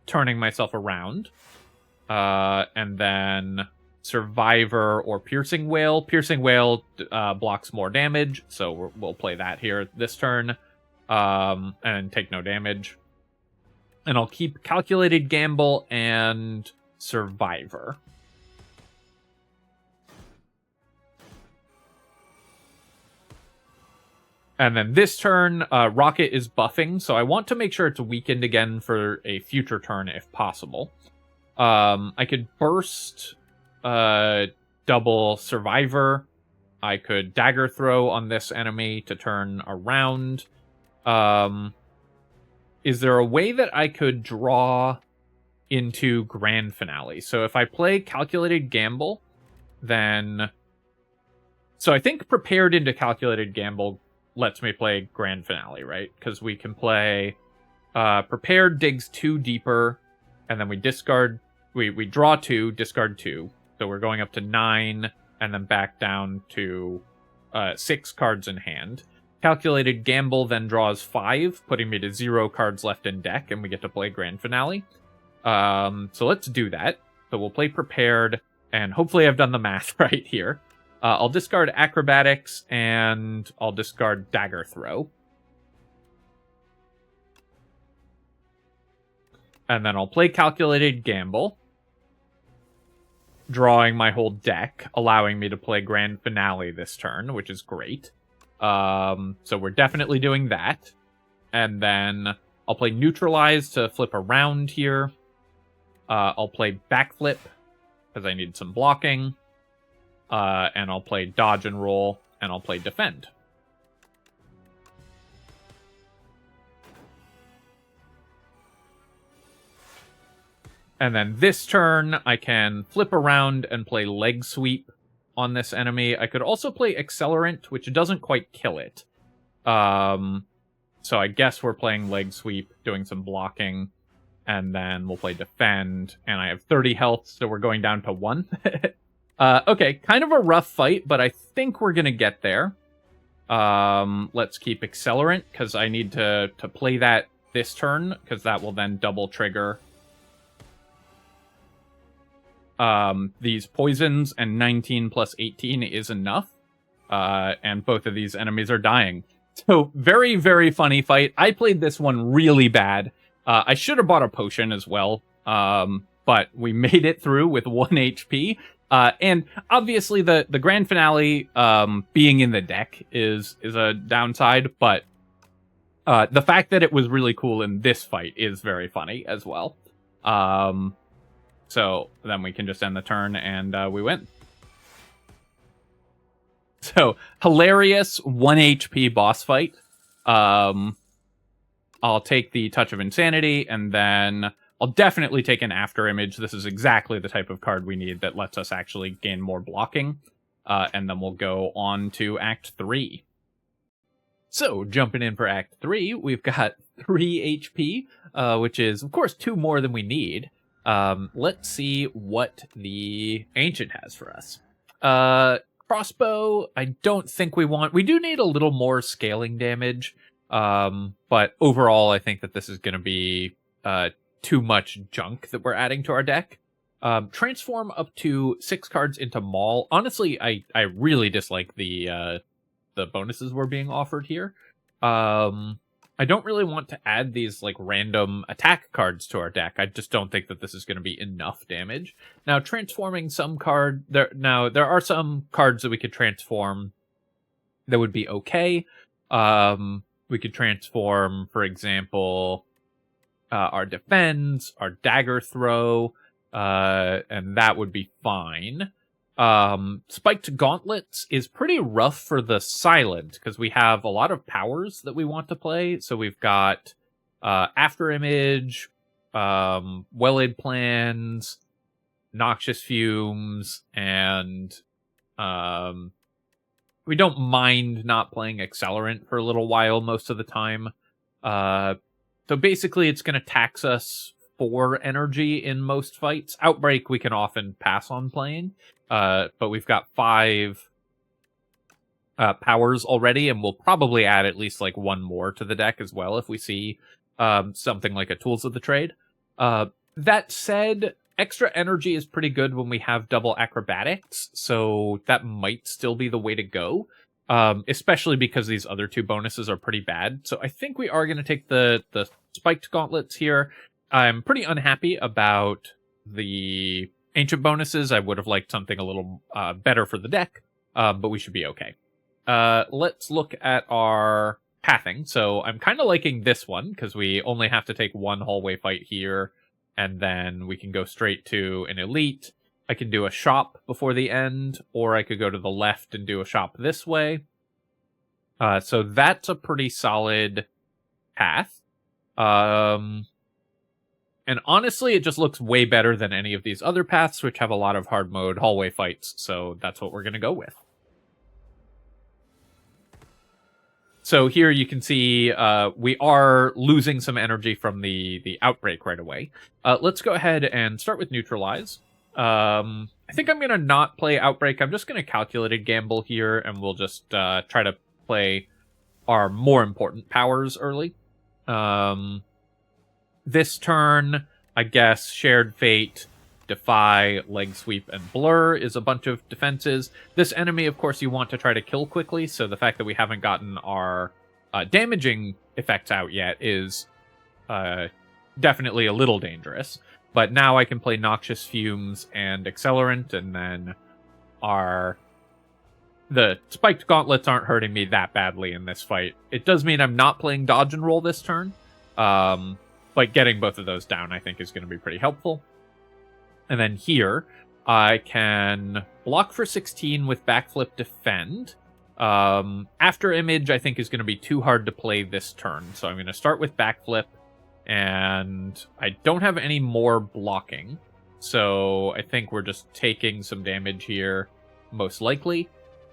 turning myself around. And then Survivor or Piercing Wail. Piercing Wail blocks more damage, so we'll play that here this turn. And take no damage. And I'll keep Calculated Gamble and Survivor. And then this turn, Rocket is buffing, so I want to make sure it's weakened again for a future turn if possible. I could Burst, double Survivor. I could Dagger Throw on this enemy to turn around. Is there a way that I could draw into Grand Finale? So if I play Calculated Gamble, then... So I think Prepared into Calculated Gamble lets me play Grand Finale, right? Because we can play Prepared digs 2 deeper, and then we discard... We draw 2, discard 2. So we're going up to 9, and then back down to 6 cards in hand. Calculated Gamble then draws 5, putting me to 0 cards left in deck, and we get to play Grand Finale. So let's do that. So we'll play Prepared, and hopefully I've done the math right here. I'll discard Acrobatics, and I'll discard Dagger Throw. And then I'll play Calculated Gamble, drawing my whole deck, allowing me to play Grand Finale this turn, which is great. So we're definitely doing that. And then I'll play Neutralize to flip around here. I'll play Backflip, because I need some blocking. And I'll play Dodge and Roll, and I'll play Defend. And then this turn, I can flip around and play Leg Sweep on this enemy. I could also play Accelerant, which doesn't quite kill it. So I guess we're playing Leg Sweep, doing some blocking, and then we'll play Defend, and I have 30 health, so we're going down to 1. Okay, kind of a rough fight, but I think we're gonna get there. Let's keep Accelerant, because I need to play that this turn, because that will then double trigger these poisons, and 19 plus 18 is enough. And both of these enemies are dying. So, very, very funny fight. I played this one really bad. I should have bought a potion as well, but we made it through with 1 HP. And obviously the grand finale being in the deck is a downside, but the fact that it was really cool in this fight is very funny as well. So then we can just end the turn and we win. So, hilarious 1 HP boss fight. I'll take the Touch of Insanity, and then I'll definitely take an After Image. This is exactly the type of card we need that lets us actually gain more blocking. And then we'll go on to Act 3. So, jumping in for Act 3, we've got 3 HP, which is, of course, 2 more than we need. Let's see what the Ancient has for us. Crossbow, I don't think we want. We do need a little more scaling damage, but overall, I think that this is going to be too much junk that we're adding to our deck. Transform up to 6 cards into Maul. Honestly, I really dislike the bonuses we're being offered here. I don't really want to add these like random attack cards to our deck. I just don't think that this is going to be enough damage. Now, transforming some card there are some cards that we could transform that would be okay. We could transform, for example, our Defends, our Dagger Throw, and that would be fine. Spiked Gauntlets is pretty rough for the Silent, because we have a lot of powers that we want to play. So we've got After Image, Well-Laid Plans, Noxious Fumes, and we don't mind not playing Accelerant for a little while most of the time. So basically it's going to tax us 4 energy in most fights. Outbreak we can often pass on playing. But we've got 5 powers already, and we'll probably add at least like 1 more to the deck as well if we see something like a Tools of the Trade. That said, extra energy is pretty good when we have double acrobatics, so that might still be the way to go, especially because these other 2 bonuses are pretty bad. So I think we are going to take the Spiked Gauntlets here. I'm pretty unhappy about the Ancient bonuses. I would have liked something a little better for the deck, but we should be okay. Let's look at our pathing. So I'm kind of liking this one, because we only have to take 1 hallway fight here, and then we can go straight to an Elite. I can do a shop before the end, or I could go to the left and do a shop this way. So that's a pretty solid path. And honestly, it just looks way better than any of these other paths, which have a lot of hard mode hallway fights. So that's what we're going to go with. So here you can see we are losing some energy from the Outbreak right away. Let's go ahead and start with Neutralize. I think I'm going to not play Outbreak. I'm just going to Calculated Gamble here, and we'll just try to play our more important powers early. This turn, I guess, Shared Fate, Defy, Leg Sweep, and Blur is a bunch of defenses. This enemy, of course, you want to try to kill quickly, so the fact that we haven't gotten our damaging effects out yet is definitely a little dangerous. But now I can play Noxious Fumes and Accelerant, and then the Spiked Gauntlets aren't hurting me that badly in this fight. It does mean I'm not playing Dodge and Roll this turn, but getting both of those down, I think, is going to be pretty helpful. And then here, I can block for 16 with Backflip Defend. After Image, I think, is going to be too hard to play this turn. So I'm going to start with Backflip, and I don't have any more blocking. So I think we're just taking some damage here, most likely.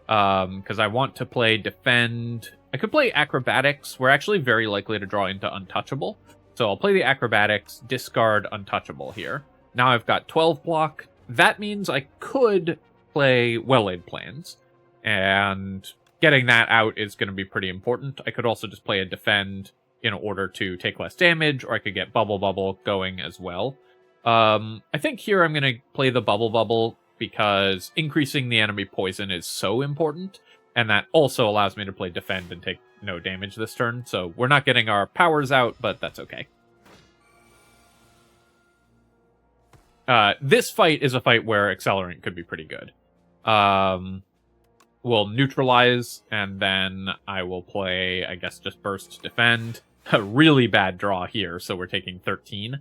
Because I want to play Defend. I could play Acrobatics. We're actually very likely to draw into Untouchable. So I'll play the Acrobatics, discard Untouchable here. Now I've got 12 block. That means I could play Well-Laid Plans, and getting that out is going to be pretty important. I could also just play a Defend in order to take less damage, or I could get Bubble Bubble going as well. I think here I'm going to play the Bubble Bubble because increasing the enemy poison is so important, and that also allows me to play Defend and take no damage this turn. So we're not getting our powers out, but that's okay. This fight is a fight where Accelerant could be pretty good. We'll neutralize, and then I will play, I guess, just Burst Defend. A really bad draw here, so we're taking 13.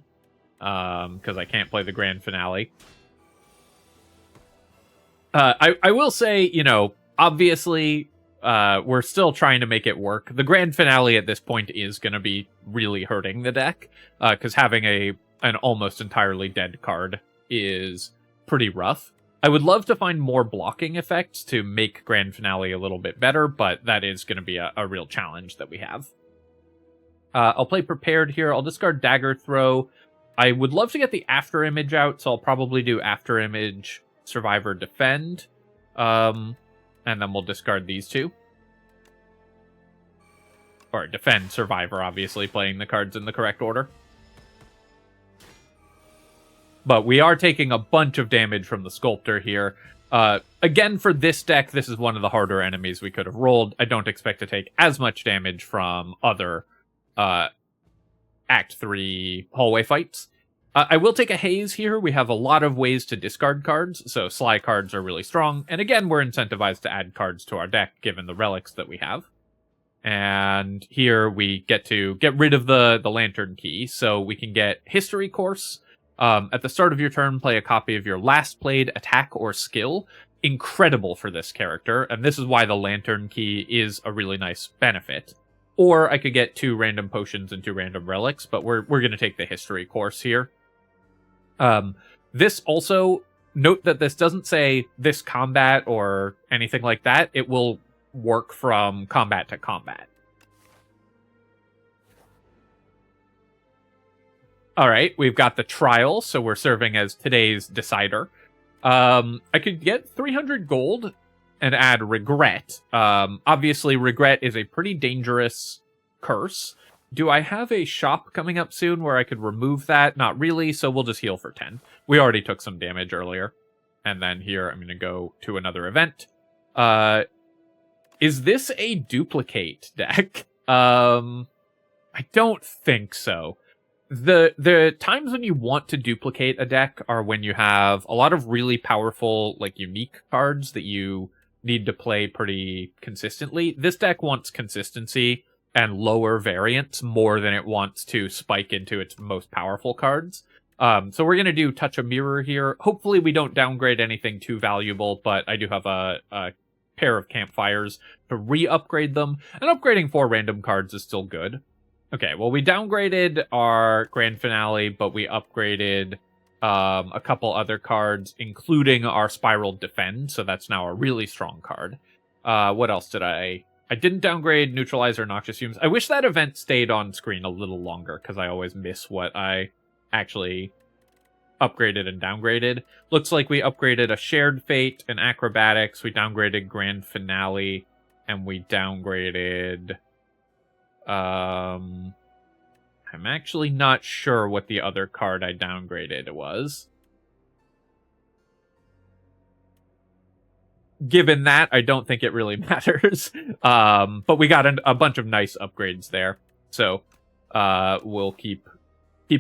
Because I can't play the Grand Finale. I will say, you know, obviously, we're still trying to make it work. The Grand Finale at this point is going to be really hurting the deck, because having an almost entirely dead card is pretty rough. I would love to find more blocking effects to make Grand Finale a little bit better, but that is going to be a real challenge that we have. I'll play Prepared here. I'll discard Dagger Throw. I would love to get the After Image out, so I'll probably do After Image, Survivor, Defend. And then we'll discard these two. Or Defend, Survivor, obviously, playing the cards in the correct order. But we are taking a bunch of damage from the Sculptor here. Again, for this deck, this is one of the harder enemies we could have rolled. I don't expect to take as much damage from other Act 3 hallway fights. I will take a Haze here. We have a lot of ways to discard cards, so Sly cards are really strong. And again, we're incentivized to add cards to our deck, given the relics that we have. And here we get to get rid of the Lantern Key, so we can get History Course. At the start of your turn, play a copy of your last played attack or skill. Incredible for this character, and this is why the Lantern Key is a really nice benefit. Or I could get 2 random potions and 2 random relics, but we're going to take the History Course here. This also, note that this doesn't say this combat or anything like that. It will work from combat to combat. Alright, we've got the Trial, so we're serving as today's decider. I could get 300 gold and add Regret. Obviously, Regret is a pretty dangerous curse. Do I have a shop coming up soon where I could remove that? Not really, so we'll just heal for 10. We already took some damage earlier. And then here, I'm going to go to another event. Is this a duplicate deck? I don't think so. The times when you want to duplicate a deck are when you have a lot of really powerful, like, unique cards that you need to play pretty consistently. This deck wants consistency and lower variance more than it wants to spike into its most powerful cards. So we're going to do Touch a Mirror here. Hopefully we don't downgrade anything too valuable, but I do have a pair of Campfires to re-upgrade them. And upgrading 4 random cards is still good. Okay, well, we downgraded our Grand Finale, but we upgraded a couple other cards, including our Spiral Defend, so that's now a really strong card. What else did I didn't downgrade Neutralizer Noxious Fumes. I wish that event stayed on screen a little longer, because I always miss what I actually upgraded and downgraded. Looks like we upgraded a Shared Fate, an Acrobatics, we downgraded Grand Finale, and we downgraded... I'm actually not sure what the other card I downgraded was. Given that, I don't think it really matters. But we got a bunch of nice upgrades there. So, we'll keep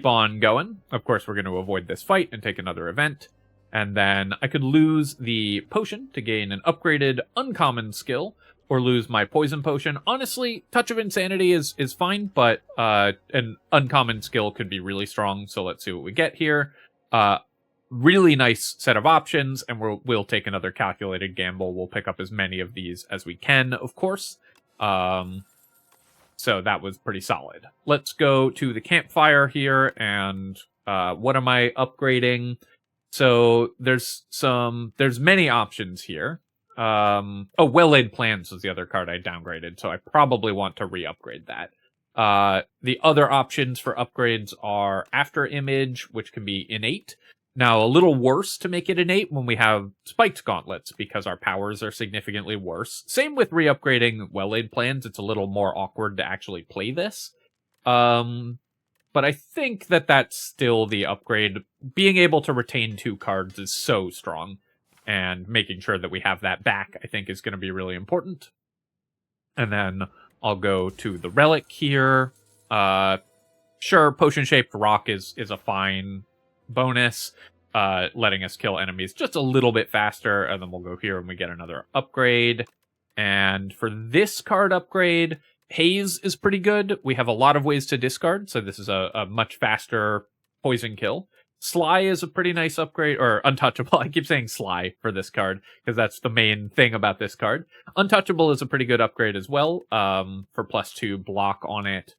on going. Of course, we're going to avoid this fight and take another event. And then I could lose the potion to gain an upgraded uncommon skill, or lose my poison potion. Honestly, Touch of Insanity is fine, but an uncommon skill could be really strong, so let's see what we get here. Really nice set of options, and we'll take another calculated gamble. We'll pick up as many of these as we can, of course. So that was pretty solid. Let's go to the Campfire here, and what am I upgrading? So there's many options here. Well-Laid Plans was the other card I downgraded, so I probably want to re-upgrade that. The other options for upgrades are After Image, which can be innate. Now, a little worse to make it innate when we have Spiked Gauntlets, because our powers are significantly worse. Same with re-upgrading Well-Laid Plans, it's a little more awkward to actually play this. But I think that that's still the upgrade. Being able to retain 2 cards is so strong, and making sure that we have that back, I think, is going to be really important. And then I'll go to the relic here. Sure, potion-shaped rock is a fine bonus, letting us kill enemies just a little bit faster, and then we'll go here and we get another upgrade. And for this card upgrade, Haze is pretty good. We have a lot of ways to discard, so this is a much faster poison kill. Sly is a pretty nice upgrade, or Untouchable. I keep saying Sly for this card, because that's the main thing about this card. Untouchable is a pretty good upgrade as well, for +2 block on it.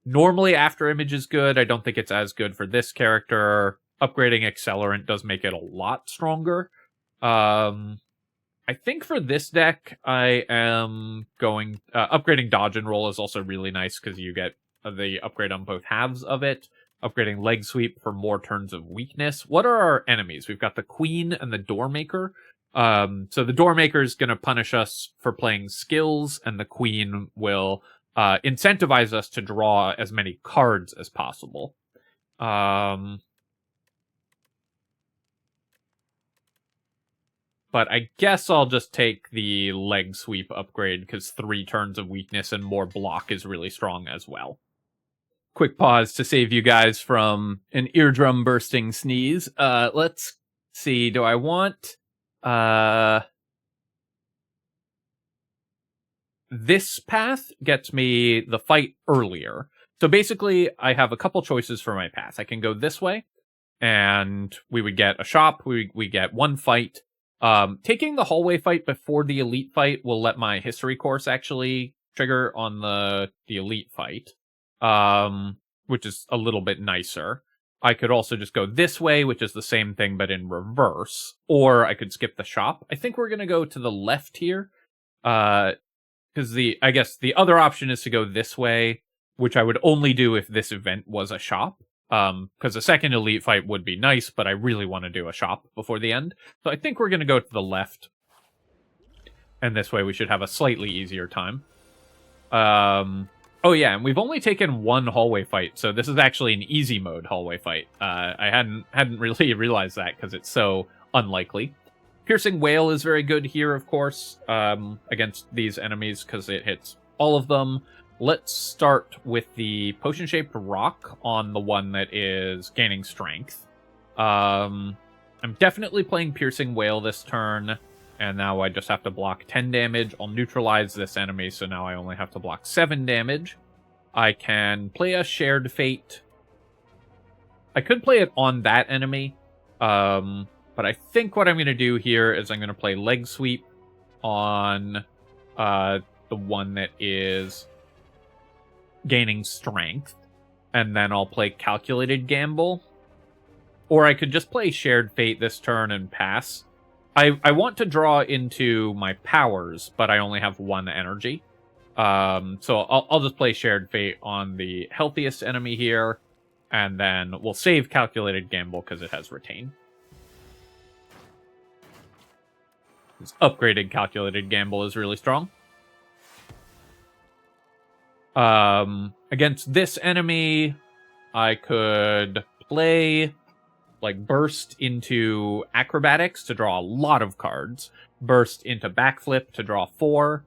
Normally, After Image is good. I don't think it's as good for this character. Upgrading Accelerant does make it a lot stronger. I think for this deck, I am going... upgrading Dodge and Roll is also really nice, because you get the upgrade on both halves of it. Upgrading Leg Sweep for more turns of weakness. What are our enemies? We've got the Queen and the Doormaker. So the Doormaker is going to punish us for playing skills, and the Queen will incentivize us to draw as many cards as possible. But I guess I'll just take the Leg Sweep upgrade, because 3 turns of weakness and more block is really strong as well. Quick pause to save you guys from an eardrum bursting sneeze. Let's see, do I want... This path gets me the fight earlier. So basically, I have a couple choices for my path. I can go this way, and we would get a shop, we get 1 fight. Taking the hallway fight before the elite fight will let my history course actually trigger on the elite fight, which is a little bit nicer. I could also just go this way, which is the same thing but in reverse, or I could skip the shop. I think we're going to go to the left here, because I guess the other option is to go this way, which I would only do if this event was a shop. Because a second elite fight would be nice, but I really want to do a shop before the end. So I think we're going to go to the left. And this way we should have a slightly easier time. Oh yeah, and we've only taken 1 hallway fight, so this is actually an easy mode hallway fight. I hadn't really realized that, because it's so unlikely. Piercing Wail is very good here, of course, against these enemies, because it hits all of them. Let's start with the potion-shaped rock on the one that is gaining strength. I'm definitely playing Piercing Wail this turn, and now I just have to block 10 damage. I'll neutralize this enemy, so now I only have to block 7 damage. I can play a Shared Fate. I could play it on that enemy, but I think what I'm going to do here is I'm going to play Leg Sweep on the one that is gaining strength, and then I'll play Calculated Gamble. Or I could just play Shared Fate this turn and pass. I want to draw into my powers, but I only have 1 energy. So I'll just play Shared Fate on the healthiest enemy here, and then we'll save Calculated Gamble because it has Retain. This upgraded Calculated Gamble is really strong. Against this enemy, I could play, like, Burst into Acrobatics to draw a lot of cards. Burst into Backflip to draw 4.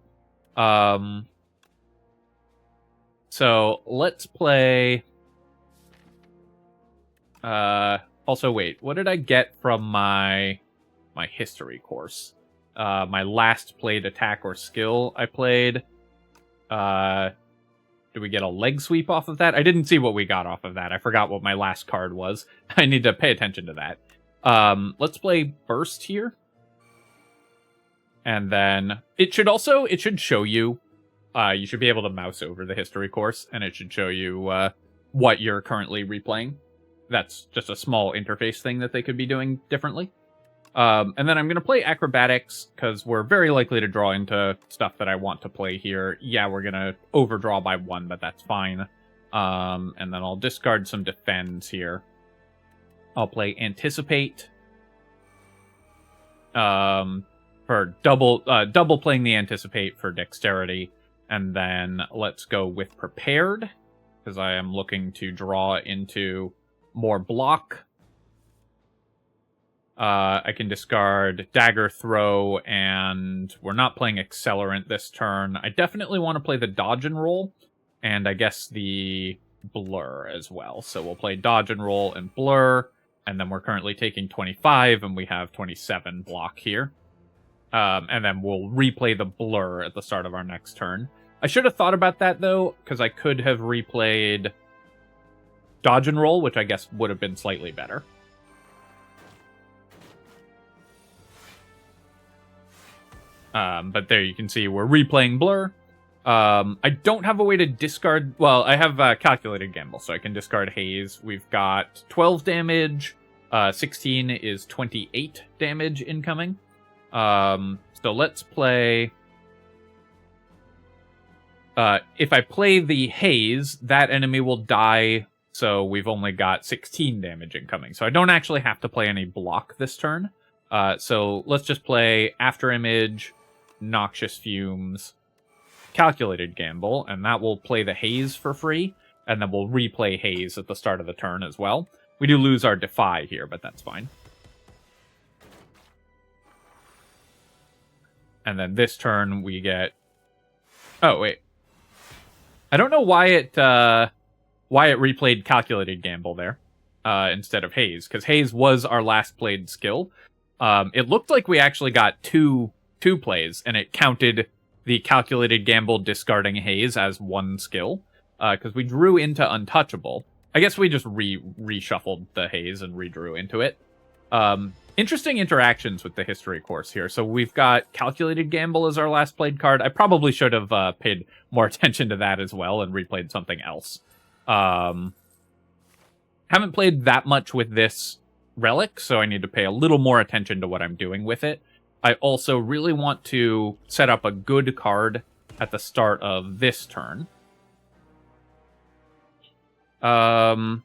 So, let's play... also, wait, what did I get from my history course? My last played attack or skill I played. Did we get a leg sweep off of that? I didn't see what we got off of that. I forgot what my last card was. I need to pay attention to that. Let's play Burst here. And then it should show you, you should be able to mouse over the history course, and it should show you what you're currently replaying. That's just a small interface thing that they could be doing differently. And then I'm going to play Acrobatics, because we're very likely to draw into stuff that I want to play here. Yeah, we're going to overdraw by 1, but that's fine. And then I'll discard some Defends here. I'll play Anticipate. For double playing the Anticipate for Dexterity. And then let's go with Prepared, because I am looking to draw into more block. I can discard Dagger Throw, and we're not playing Accelerant this turn. I definitely want to play the Dodge and Roll, and I guess the Blur as well. So we'll play Dodge and Roll and Blur, and then we're currently taking 25, and we have 27 block here. And then we'll replay the Blur at the start of our next turn. I should have thought about that, though, because I could have replayed Dodge and Roll, which I guess would have been slightly better. But there you can see we're replaying Blur. I don't have a way to discard... Well, I have Calculated Gamble, so I can discard Haze. We've got 12 damage. 16 is 28 damage incoming. So let's play... if I play the Haze, that enemy will die, so we've only got 16 damage incoming. So I don't actually have to play any block this turn. So let's just play After Image, Noxious Fumes, Calculated Gamble, and that will play the Haze for free, and then we'll replay Haze at the start of the turn as well. We do lose our Defy here, but that's fine. And then this turn we get... Oh, wait. I don't know why it replayed Calculated Gamble there instead of Haze, because Haze was our last played skill. It looked like we actually got two plays, and it counted the Calculated Gamble discarding Haze as one skill, because we drew into Untouchable. I guess we just reshuffled the Haze and redrew into it. Interesting interactions with the history course here. So we've got Calculated Gamble as our last played card. I probably should have paid more attention to that as well and replayed something else. Haven't played that much with this relic, so I need to pay a little more attention to what I'm doing with it. I also really want to set up a good card at the start of this turn. Oh,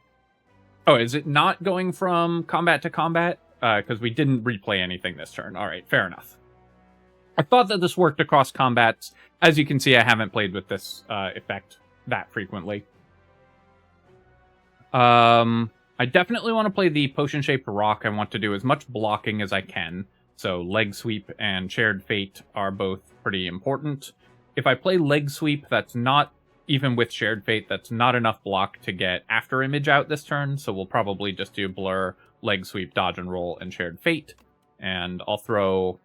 is it not going from combat to combat? Because we didn't replay anything this turn. Alright, fair enough. I thought that this worked across combats. As you can see, I haven't played with this effect that frequently. I definitely want to play the Potion-Shaped Rock. I want to do as much blocking as I can. So Leg Sweep and Shared Fate are both pretty important. If I play Leg Sweep, that's not, even with Shared Fate, that's not enough block to get After Image out this turn. So we'll probably just do Blur, Leg Sweep, Dodge and Roll, and Shared Fate. And I'll throw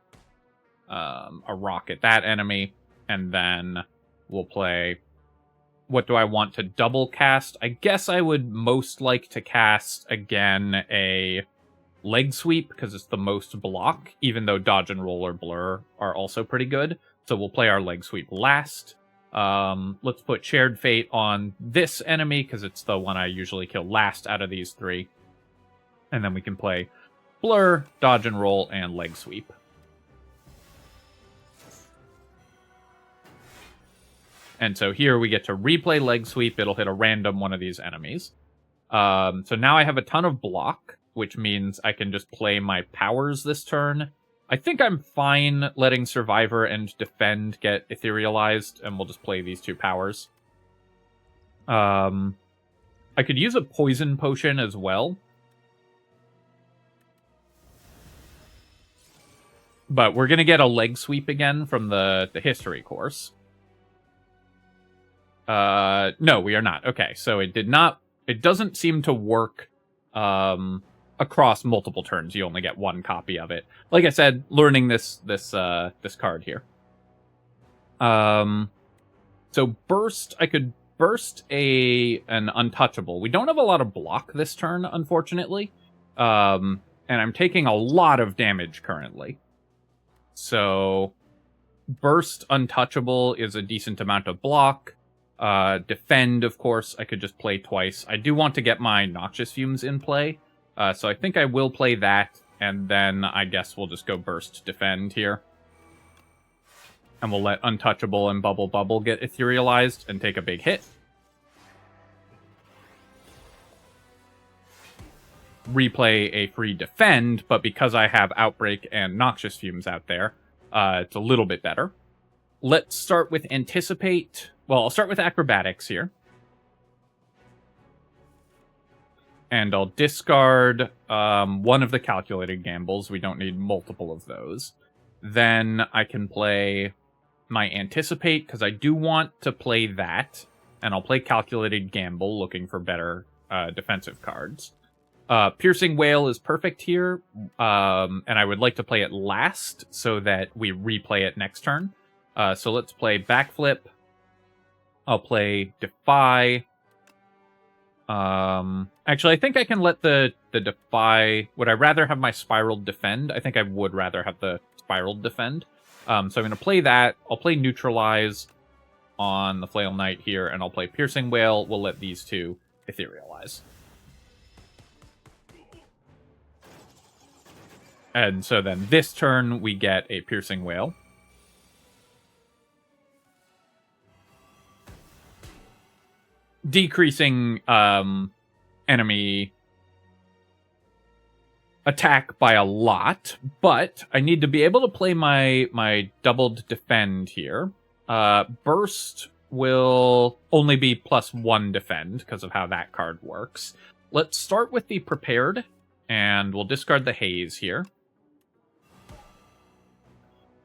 a rock at that enemy. And then we'll play... What do I want to double cast? I guess I would most like to cast, again, a Leg Sweep, because it's the most block, even though Dodge and Roll or Blur are also pretty good. So we'll play our Leg Sweep last. Let's put Shared Fate on this enemy, because it's the one I usually kill last out of these three. And then we can play Blur, Dodge and Roll, and Leg Sweep. And so here we get to replay Leg Sweep. It'll hit a random one of these enemies. So now I have a ton of block, which means I can just play my powers this turn. I think I'm fine letting Survivor and Defend get etherealized, and we'll just play these two powers. I could use a Poison Potion as well. But we're going to get a Leg Sweep again from the history course. No, we are not. Okay, so it doesn't seem to work across multiple turns. You only get one copy of it. Like I said, learning this card here. So burst, I could burst an Untouchable. We don't have a lot of block this turn, unfortunately. And I'm taking a lot of damage currently. So burst Untouchable is a decent amount of block. Defend, of course, I could just play twice. I do want to get my Noxious Fumes in play, so I think I will play that, and then I guess we'll just go Burst Defend here. And we'll let Untouchable and Bubble get etherealized and take a big hit. Replay a free Defend, but because I have Outbreak and Noxious Fumes out there, it's a little bit better. let's start with Anticipate. Well, I'll start with Acrobatics here. And I'll discard one of the Calculated Gambles. We don't need multiple of those. Then I can play my Anticipate, because I do want to play that. And I'll play Calculated Gamble, looking for better defensive cards. Piercing Wail is perfect here, and I would like to play it last so that we replay it next turn. So let's play Backflip. I'll play Defy. Actually, I think I can let the Defy... Would I rather have my Spiraled Defend? I think I would rather have the Spiraled Defend. So I'm going to play that. I'll play Neutralize on the Flail Knight here, and I'll play Piercing Wail. We'll let these two etherealize. And so then this turn, we get a Piercing Wail. Decreasing enemy attack by a lot, but I need to be able to play my doubled defend here. Burst will only be +1 defend because of how that card works. Let's start with the Prepared, and we'll discard the Haze here.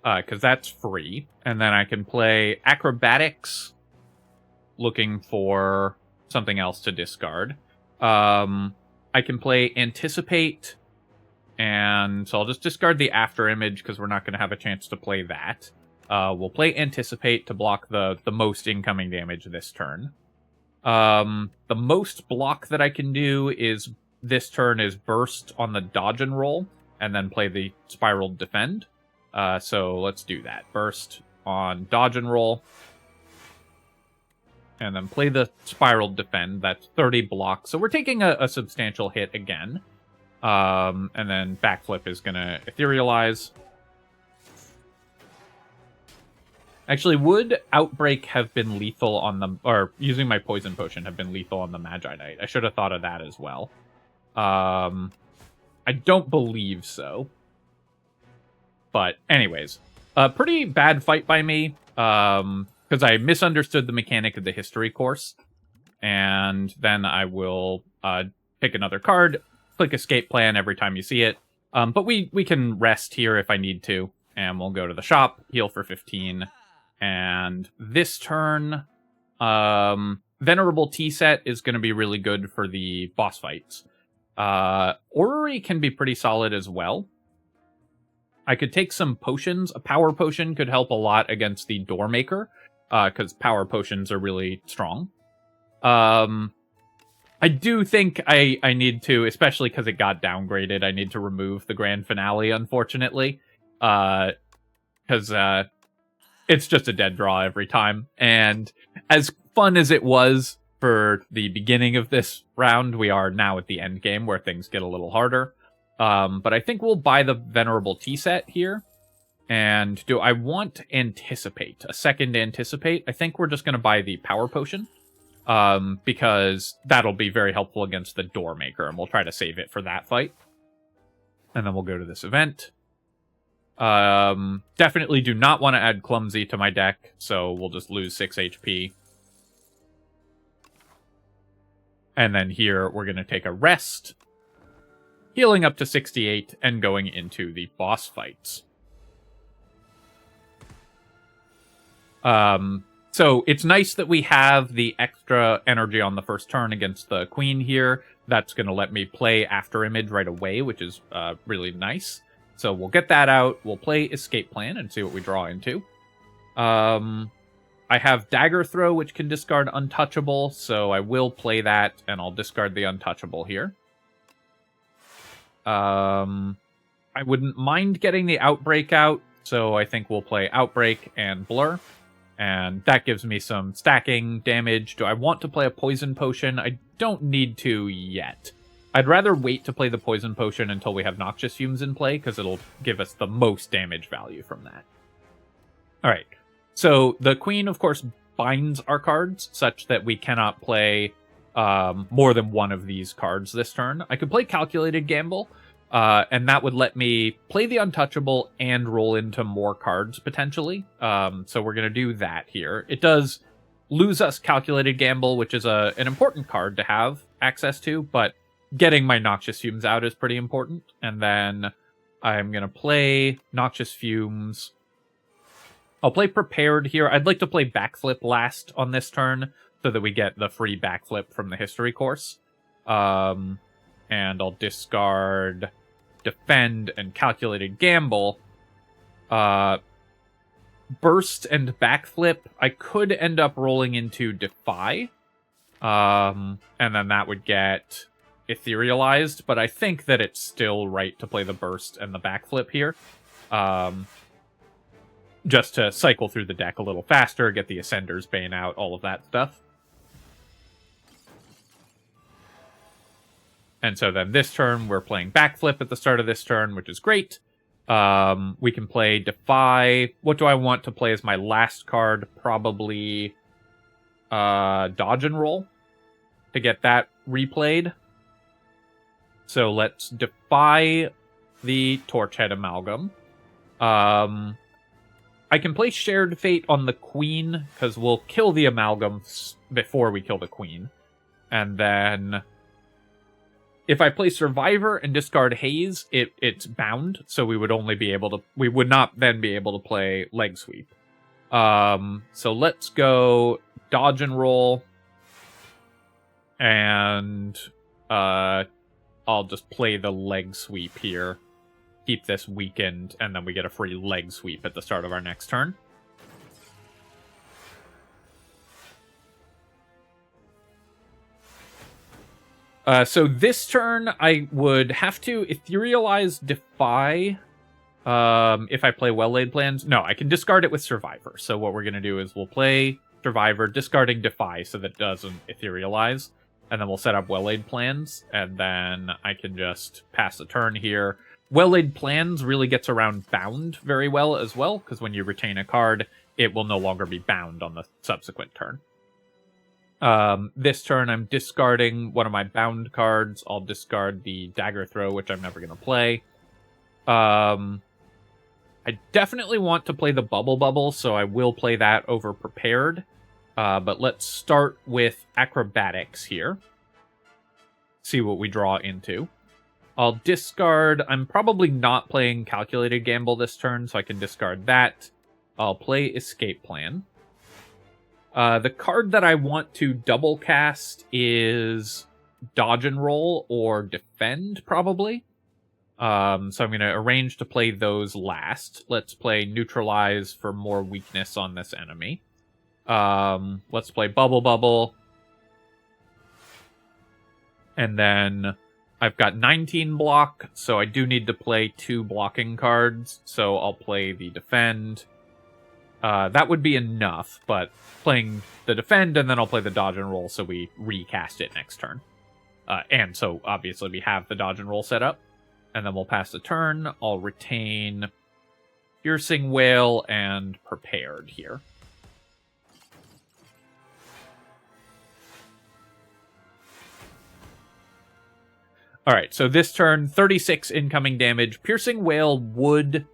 Because that's free. And then I can play Acrobatics, looking for something else to discard. I can play Anticipate, and so I'll just discard the After Image because we're not going to have a chance to play that. We'll play Anticipate to block the most incoming damage this turn. The most block that I can do is this turn is Burst on the Dodge and Roll, and then play the Spiraled Defend. So let's do that. Burst on Dodge and Roll. And then play the Spiraled Defend. That's 30 blocks. So we're taking a substantial hit again. And then Backflip is going to etherealize. Actually, would Outbreak have been lethal on the... Or using my Poison Potion have been lethal on the Magi Knight? I should have thought of that as well. I don't believe so. But anyways, a pretty bad fight by me, because I misunderstood the mechanic of the history course. And then I will pick another card, click Escape Plan every time you see it. But we can rest here if I need to, and we'll go to the shop, heal for 15. And this turn, Venerable Tea-Set is going to be really good for the boss fights. Orrery can be pretty solid as well. I could take some potions. A Power Potion could help a lot against the Doormaker, because Power Potions are really strong. I do think I need to, especially because it got downgraded, I need to remove the Grand Finale, unfortunately. Because it's just a dead draw every time. And as fun as it was for the beginning of this round, we are now at the end game where things get a little harder. But I think we'll buy the Venerable Tea-Set here. And do I want Anticipate? A second Anticipate? I think we're just going to buy the Power Potion. Because that'll be very helpful against the Doormaker. And we'll try to save it for that fight. And then we'll go to this event. Definitely do not want to add Clumsy to my deck. So we'll just lose 6 HP. And then here we're going to take a rest. Healing up to 68 and going into the boss fights. So it's nice that we have the extra energy on the first turn against the Queen here. That's going to let me play After Image right away, which is really nice. So we'll get that out. We'll play Escape Plan and see what we draw into. I have Dagger Throw, which can discard Untouchable, so I will play that, and I'll discard the Untouchable here. I wouldn't mind getting the Outbreak out, so I think we'll play Outbreak and Blur. And that gives me some stacking damage. Do I want to play a Poison Potion? I don't need to yet. I'd rather wait to play the Poison Potion until we have Noxious Fumes in play, because it'll give us the most damage value from that. Alright, so the Queen, of course, binds our cards, such that we cannot play more than one of these cards this turn. I could play Calculated Gamble, And that would let me play the untouchable and roll into more cards, potentially. So we're going to do that here. It does lose us Calculated Gamble, which is an important card to have access to, but getting my Noxious Fumes out is pretty important. And then I'm going to play Noxious Fumes. I'll play Prepared here. I'd like to play Backflip last on this turn so that we get the free Backflip from the History course. And I'll discard Defend and Calculated Gamble. Burst and Backflip, I could end up rolling into Defy. And then that would get etherealized, but I think that it's still right to play the Burst and the Backflip here. Just to cycle through the deck a little faster, get the Ascender's Bane out, all of that stuff. And so then this turn, we're playing Backflip at the start of this turn, which is great. We can play Defy. What do I want to play as my last card? Probably Dodge and Roll to get that replayed. So let's Defy the Torchhead Amalgam. I can play Shared Fate on the Queen, because we'll kill the Amalgams before we kill the Queen. And then if I play Survivor and discard Haze, it's bound, so we would not then be able to play Leg Sweep. So let's go Dodge and Roll. And I'll just play the Leg Sweep here. Keep this weakened, and then we get a free Leg Sweep at the start of our next turn. So this turn, I would have to etherealize Defy if I play Well-Laid Plans. No, I can discard it with Survivor. So what we're going to do is we'll play Survivor, discarding Defy so that it doesn't etherealize. And then we'll set up Well-Laid Plans, and then I can just pass the turn here. Well-Laid Plans really gets around Bound very well as well, because when you retain a card, it will no longer be bound on the subsequent turn. This turn, I'm discarding one of my bound cards. I'll discard the Dagger Throw, which I'm never going to play. I definitely want to play the Bubble Bubble, so I will play that over Prepared. But let's start with Acrobatics here. See what we draw into. I'll discard... I'm probably not playing Calculated Gamble this turn, so I can discard that. I'll play Escape Plan. The card that I want to double cast is Dodge and Roll or Defend, probably. So I'm going to arrange to play those last. Let's play Neutralize for more weakness on this enemy. Let's play Bubble Bubble. And then I've got 19 block, so I do need to play 2 blocking cards. So I'll play the Defend. That would be enough, but playing the Defend, and then I'll play the Dodge and Roll so we recast it next turn. And so, obviously, we have the Dodge and Roll set up. And then we'll pass the turn. I'll retain Piercing Wail and Prepared here. Alright, so this turn, 36 incoming damage. Piercing Wail would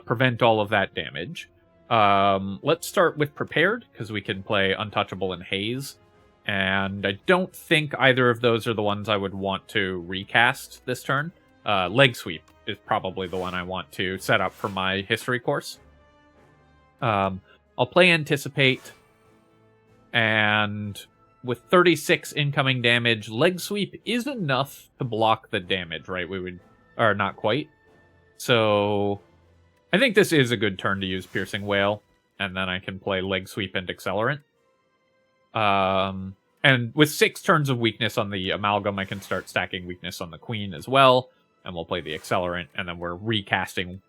prevent all of that damage. Let's start with Prepared, because we can play Untouchable and Haze. And I don't think either of those are the ones I would want to recast this turn. Leg Sweep is probably the one I want to set up for my history course. I'll play Anticipate, and with 36 incoming damage, Leg Sweep is enough to block the damage, right? Or not quite. So I think this is a good turn to use Piercing Wail, and then I can play Leg Sweep and Accelerant. And with 6 turns of weakness on the Amalgam, I can start stacking weakness on the Queen as well, and we'll play the Accelerant, and then we're recasting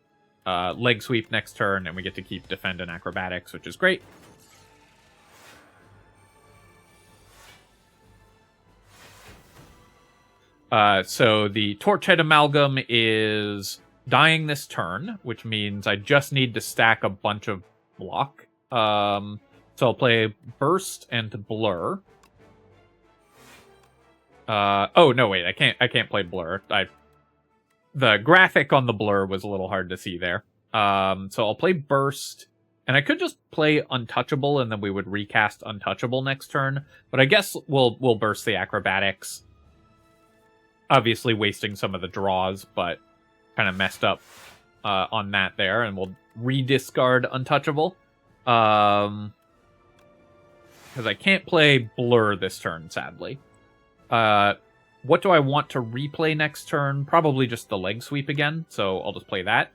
Leg Sweep next turn, and we get to keep Defend and Acrobatics, which is great. So the Torchhead Amalgam is dying this turn, which means I just need to stack a bunch of block. So I'll play Burst and Blur. Oh no, wait, I can't play Blur. the graphic on the blur was a little hard to see there. So I'll play Burst, and I could just play Untouchable, and then we would recast Untouchable next turn. But I guess we'll Burst the Acrobatics. Obviously wasting some of the draws, but kind of messed up on that there, and we'll rediscard Untouchable. Because I can't play Blur this turn, sadly. What do I want to replay next turn? Probably just the Leg Sweep again, so I'll just play that.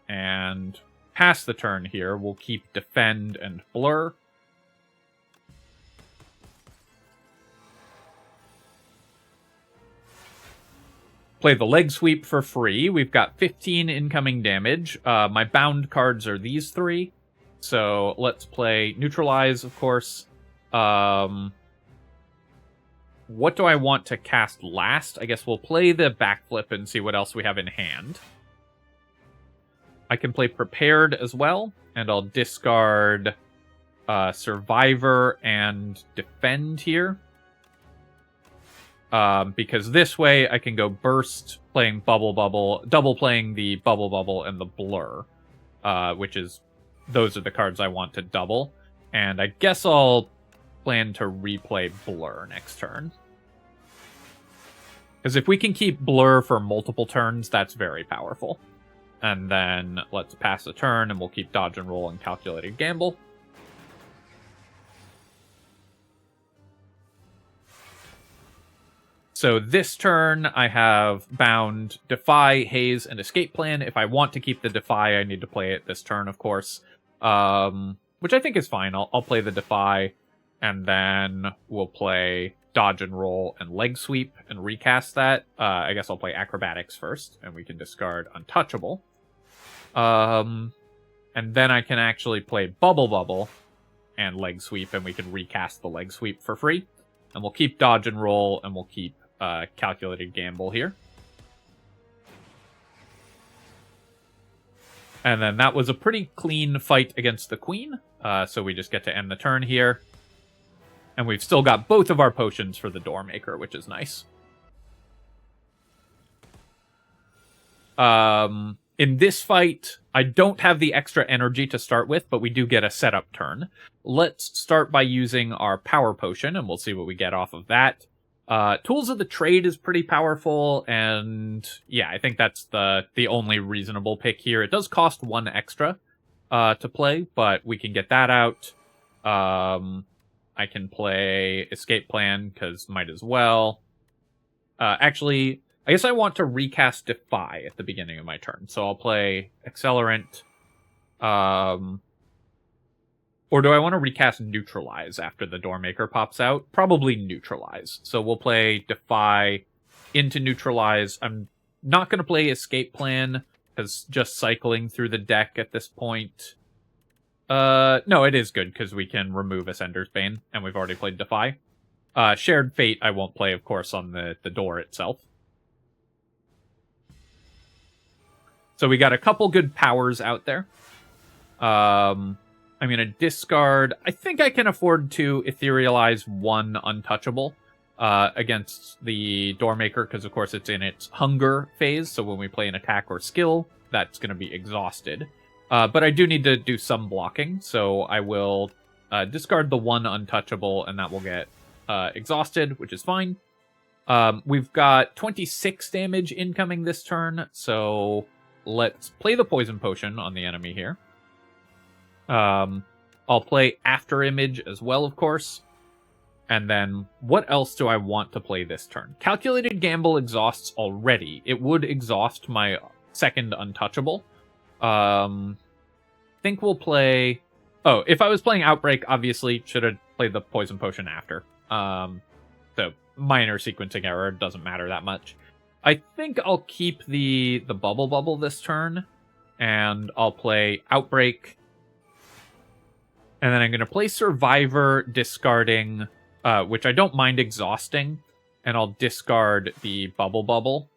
And pass the turn here, we'll keep Defend and Blur. Play the Leg Sweep for free. We've got 15 incoming damage. My bound cards are these 3. So let's play Neutralize, of course. What do I want to cast last? I guess we'll play the Backflip and see what else we have in hand. I can play Prepared as well, and I'll discard Survivor and Defend here. Because this way I can go Burst, playing Bubble Bubble, double playing the Bubble Bubble and the Blur, which is, those are the cards I want to double. And I guess I'll plan to replay Blur next turn. Because if we can keep Blur for multiple turns, that's very powerful. And then let's pass the turn, and we'll keep Dodge and Roll and Calculated Gamble. So this turn, I have Bound, Defy, Haze, and Escape Plan. If I want to keep the Defy, I need to play it this turn, of course. Which I think is fine. I'll play the Defy, and then we'll play Dodge and Roll and Leg Sweep and recast that. I guess I'll play Acrobatics first, and we can discard Untouchable. And then I can actually play Bubble Bubble and Leg Sweep, and we can recast the Leg Sweep for free. And we'll keep Dodge and Roll, and we'll keep Calculated Gamble here. And then that was a pretty clean fight against the Queen. So we just get to end the turn here. And we've still got both of our potions for the Doormaker, which is nice. In this fight, I don't have the extra energy to start with, but we do get a setup turn. Let's start by using our Power Potion, and we'll see what we get off of that. Tools of the Trade is pretty powerful, and yeah, I think that's the only reasonable pick here. It does cost 1 extra to play, but we can get that out. I can play Escape Plan, because might as well. Actually, I guess I want to recast Defy at the beginning of my turn, so I'll play Accelerant. Or do I want to recast Neutralize after the Doormaker pops out? Probably Neutralize. So we'll play Defy into Neutralize. I'm not going to play Escape Plan, because just cycling through the deck at this point... no, it is good, because we can remove Ascender's Bane, and we've already played Defy. Shared Fate I won't play, of course, on the door itself. So we got a couple good powers out there. I'm going to discard... I think I can afford to etherealize 1 Untouchable against the Doormaker, because of course it's in its Hunger phase, so when we play an attack or skill, that's going to be exhausted. But I do need to do some blocking, so I will discard the 1 Untouchable, and that will get exhausted, which is fine. We've got 26 damage incoming this turn, so let's play the Poison Potion on the enemy here. I'll play After Image as well, of course. And then, what else do I want to play this turn? Calculated Gamble exhausts already. It would exhaust my second Untouchable. Think we'll play... Oh, if I was playing Outbreak, obviously, should have played the Poison Potion after. So, minor sequencing error, doesn't matter that much. I think I'll keep the Bubble Bubble this turn, and I'll play Outbreak. And then I'm going to play Survivor, discarding, which I don't mind exhausting, and I'll discard the Bubble Bubble.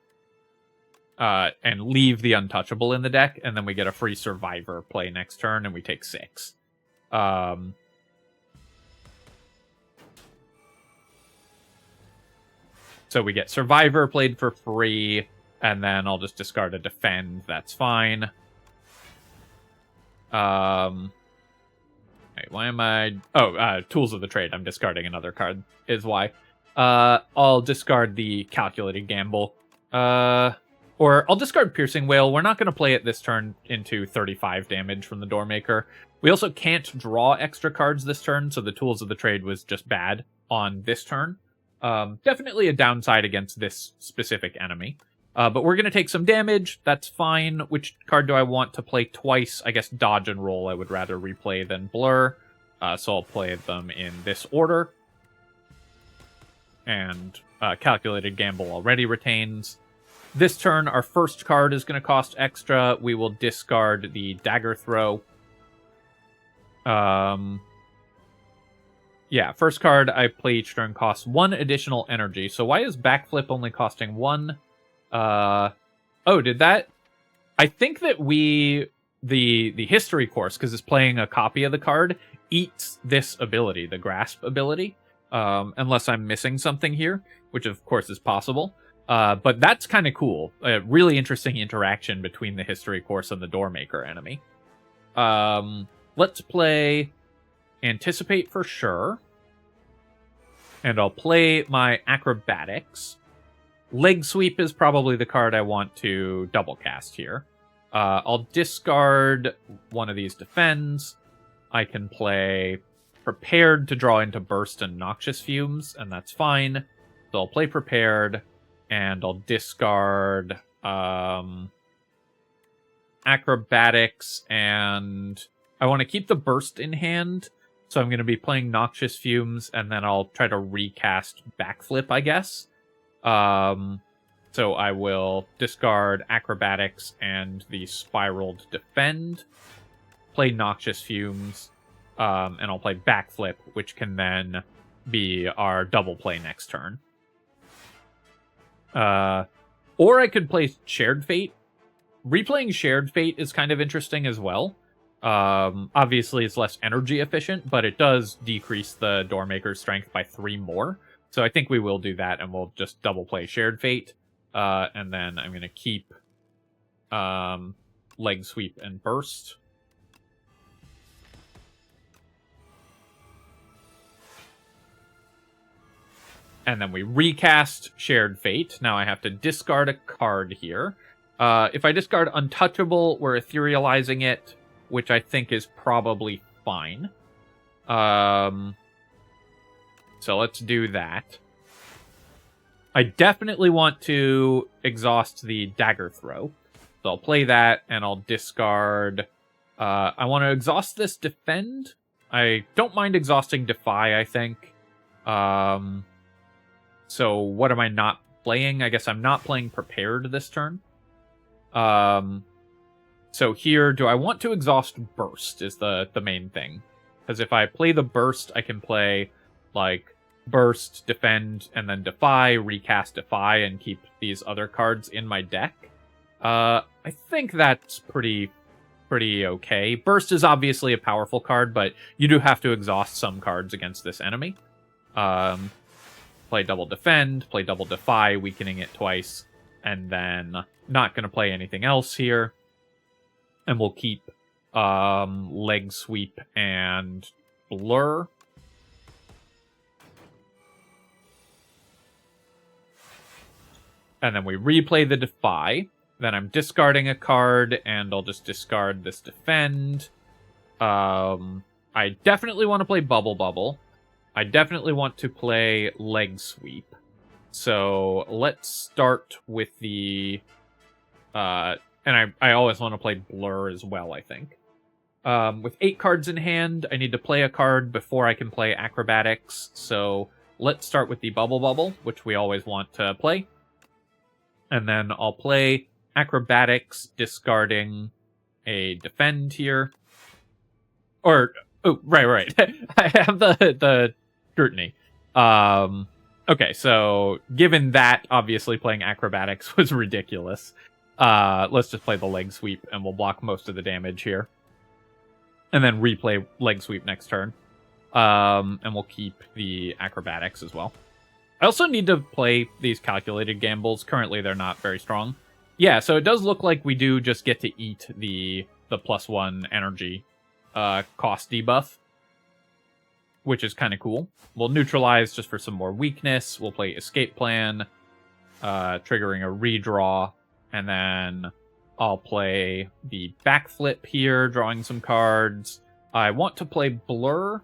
And leave the Untouchable in the deck, and then we get a free Survivor play next turn, and we take 6. So we get Survivor played for free, And then I'll just discard a defend. That's fine. Wait, why am I... Oh, Tools of the Trade. I'm discarding another card is why. I'll discard the Calculated Gamble. Or I'll discard Piercing Wail. We're not going to play it this turn into 35 damage from the Doormaker. We also can't draw extra cards this turn, so the Tools of the Trade was just bad on this turn. Definitely a downside against this specific enemy. But we're going to take some damage. That's fine. Which card do I want to play twice? I guess Dodge and Roll I would rather replay than Blur. So I'll play them in this order. And Calculated Gamble already retains. This turn, our first card is going to cost extra. We will discard the Dagger Throw. Yeah, first card I play each turn costs 1 additional energy. So why is Backflip only costing 1? Oh, did that? I think that the history course, because it's playing a copy of the card, eats this ability, the Grasp ability. Unless I'm missing something here, which of course is possible. But that's kind of cool. A really interesting interaction between the history course and the Doormaker enemy. Let's play Anticipate for sure. And I'll play my Acrobatics. Leg Sweep is probably the card I want to double cast here. I'll discard one of these defends. I can play Prepared to draw into Burst and Noxious Fumes, and that's fine. So I'll play Prepared, and I'll discard Acrobatics, and I want to keep the Burst in hand, so I'm going to be playing Noxious Fumes, and then I'll try to recast Backflip, I guess. So I will discard Acrobatics and the Spiraled Defend, play Noxious Fumes, and I'll play Backflip, which can then be our double play next turn. Or I could play Shared Fate. Replaying Shared Fate is kind of interesting as well. Obviously, it's less energy efficient, but it does decrease the Doormaker's strength by 3 more. So I think we will do that, and we'll just double play Shared Fate. And then I'm going to keep Leg Sweep and Burst. And then we recast Shared Fate. Now I have to discard a card here. If I discard Untouchable, we're etherealizing it, which I think is probably fine. So let's do that. I definitely want to exhaust the Dagger Throw. So I'll play that, and I'll discard... I want to exhaust this Defend. I don't mind exhausting Defy, I think. So what am I not playing? I guess I'm not playing Prepared this turn. So here, do I want to exhaust Burst is the main thing. Because if I play the Burst, I can play, like, Burst, Defend, and then Defy, recast Defy, and keep these other cards in my deck. I think that's pretty okay. Burst is obviously a powerful card, but you do have to exhaust some cards against this enemy. Play double Defend, play double Defy, weakening it twice, and then not going to play anything else here. And we'll keep Leg Sweep and Blur. And then we replay the Defy. Then I'm discarding a card, and I'll just discard this Defend. I definitely want to play Bubble Bubble. I definitely want to play Leg Sweep. So let's start with the... and I always want to play Blur as well, I think. With 8 cards in hand, I need to play a card before I can play Acrobatics. So let's start with the Bubble Bubble, which we always want to play. And then I'll play Acrobatics, discarding a Defend here. Or, oh, right. I have the Scrutiny. Okay, so given that, obviously playing Acrobatics was ridiculous. Let's just play the Leg Sweep, and we'll block most of the damage here. And then replay Leg Sweep next turn. And we'll keep the Acrobatics as well. I also need to play these Calculated Gambles. Currently, they're not very strong. Yeah, so it does look like we do just get to eat the +1 energy cost debuff, which is kind of cool. We'll neutralize just for some more weakness. We'll play Escape Plan, triggering a redraw, and then I'll play the Backflip here, drawing some cards. I want to play Blur,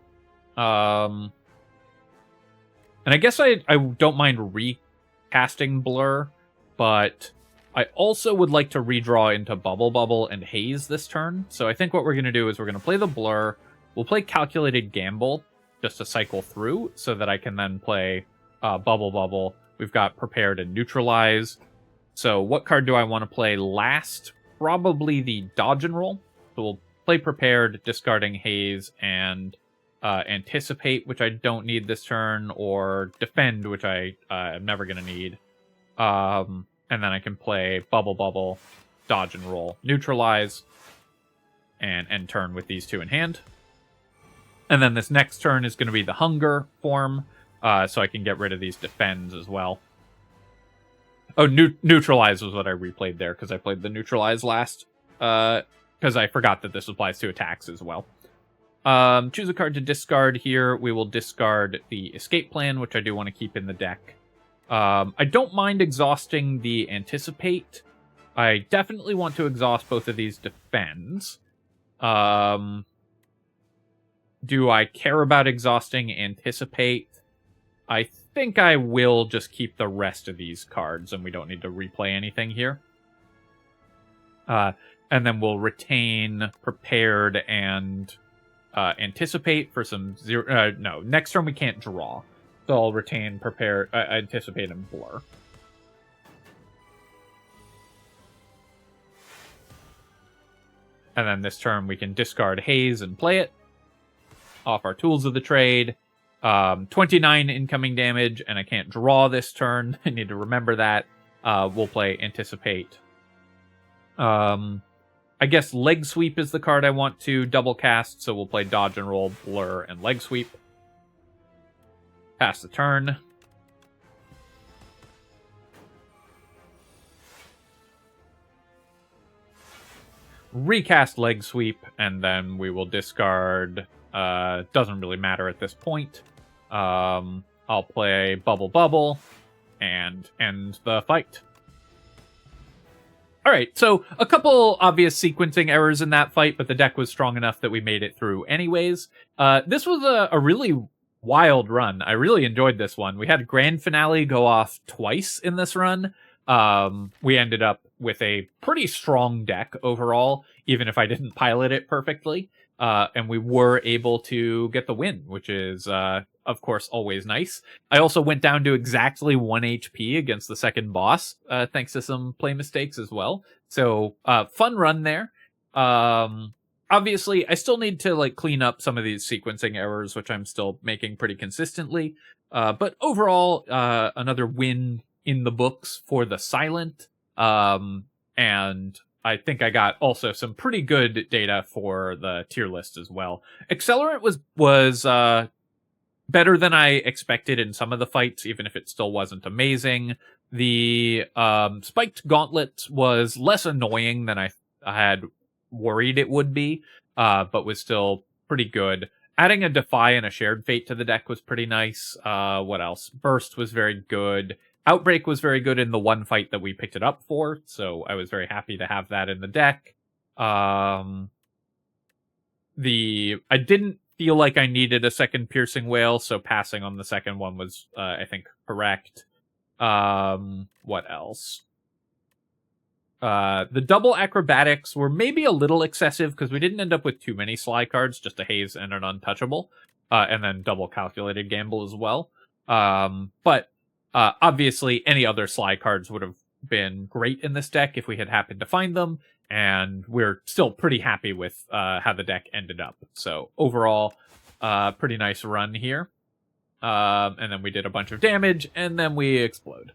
and I guess I don't mind recasting Blur, but I also would like to redraw into Bubble and Haze this turn. So I think what we're going to do is we're going to play the Blur. We'll play Calculated Gamble just to cycle through so that I can then play Bubble. We've got Prepared and Neutralize. So what card do I want to play last? Probably the Dodge and Roll. So we'll play Prepared, discarding Haze, and Anticipate, which I don't need this turn, or Defend, which I am never going to need. And then I can play Bubble, Dodge and Roll, Neutralize, and end turn with these two in hand. And then this next turn is going to be the Hunger form, so I can get rid of these Defends as well. Oh, Neutralize was what I replayed there, because I played the Neutralize last, because I forgot that this applies to attacks as well. Choose a card to discard here. We will discard the Escape Plan, which I do want to keep in the deck. I don't mind exhausting the Anticipate. I definitely want to exhaust both of these Defends. Do I care about exhausting Anticipate? I think I will just keep the rest of these cards, and we don't need to replay anything here. And then we'll retain Prepared and Anticipate for some zero... no, next turn we can't draw. So I'll retain Prepare, Anticipate, and Blur. And then this turn we can discard Haze and play it. Off our Tools of the Trade. 29 incoming damage, and I can't draw this turn. I need to remember that. We'll play Anticipate. I guess Leg Sweep is the card I want to double cast, so we'll play Dodge and Roll, Blur, and Leg Sweep. Pass the turn. Recast Leg Sweep, and then we will discard... doesn't really matter at this point. I'll play Bubble, and end the fight. Alright, so a couple obvious sequencing errors in that fight, but the deck was strong enough that we made it through anyways. This was a really wild run. I really enjoyed this one. We had Grand Finale go off twice in this run. We ended up with a pretty strong deck overall, even if I didn't pilot it perfectly. And we were able to get the win, which is, of course, always nice. I also went down to exactly 1 HP against the second boss, thanks to some play mistakes as well. So, fun run there. Obviously, I still need to clean up some of these sequencing errors, which I'm still making pretty consistently. But overall, another win in the books for the Silent. And I think I got also some pretty good data for the tier list as well. Accelerant was better than I expected in some of the fights, even if it still wasn't amazing. The Spiked Gauntlet was less annoying than I had worried it would be, but was still pretty good. Adding a Defy and a Shared Fate to the deck was pretty nice. What else? Burst was very good. Outbreak was very good in the one fight that we picked it up for, so I was very happy to have that in the deck. I didn't feel like I needed a second Piercing Wail, so passing on the second one was, I think, correct. What else? The double Acrobatics were maybe a little excessive, because we didn't end up with too many Sly cards, just a Haze and an Untouchable, and then double Calculated Gamble as well. But obviously, any other Sly cards would have been great in this deck if we had happened to find them, and we're still pretty happy with how the deck ended up. So overall, pretty nice run here. And then we did a bunch of damage, and then we explode.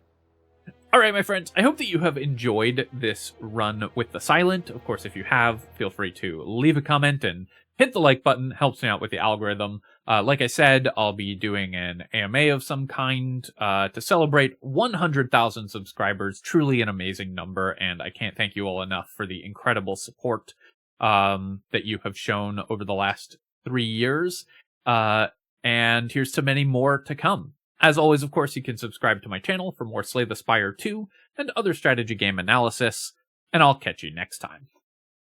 Alright, my friends, I hope that you have enjoyed this run with the Silent. Of course, if you have, feel free to leave a comment and hit the like button, helps me out with the algorithm. Like I said, I'll be doing an AMA of some kind to celebrate 100,000 subscribers. Truly an amazing number, and I can't thank you all enough for the incredible support that you have shown over the last 3 years. And here's to many more to come. As always, of course, you can subscribe to my channel for more Slay the Spire 2 and other strategy game analysis, and I'll catch you next time.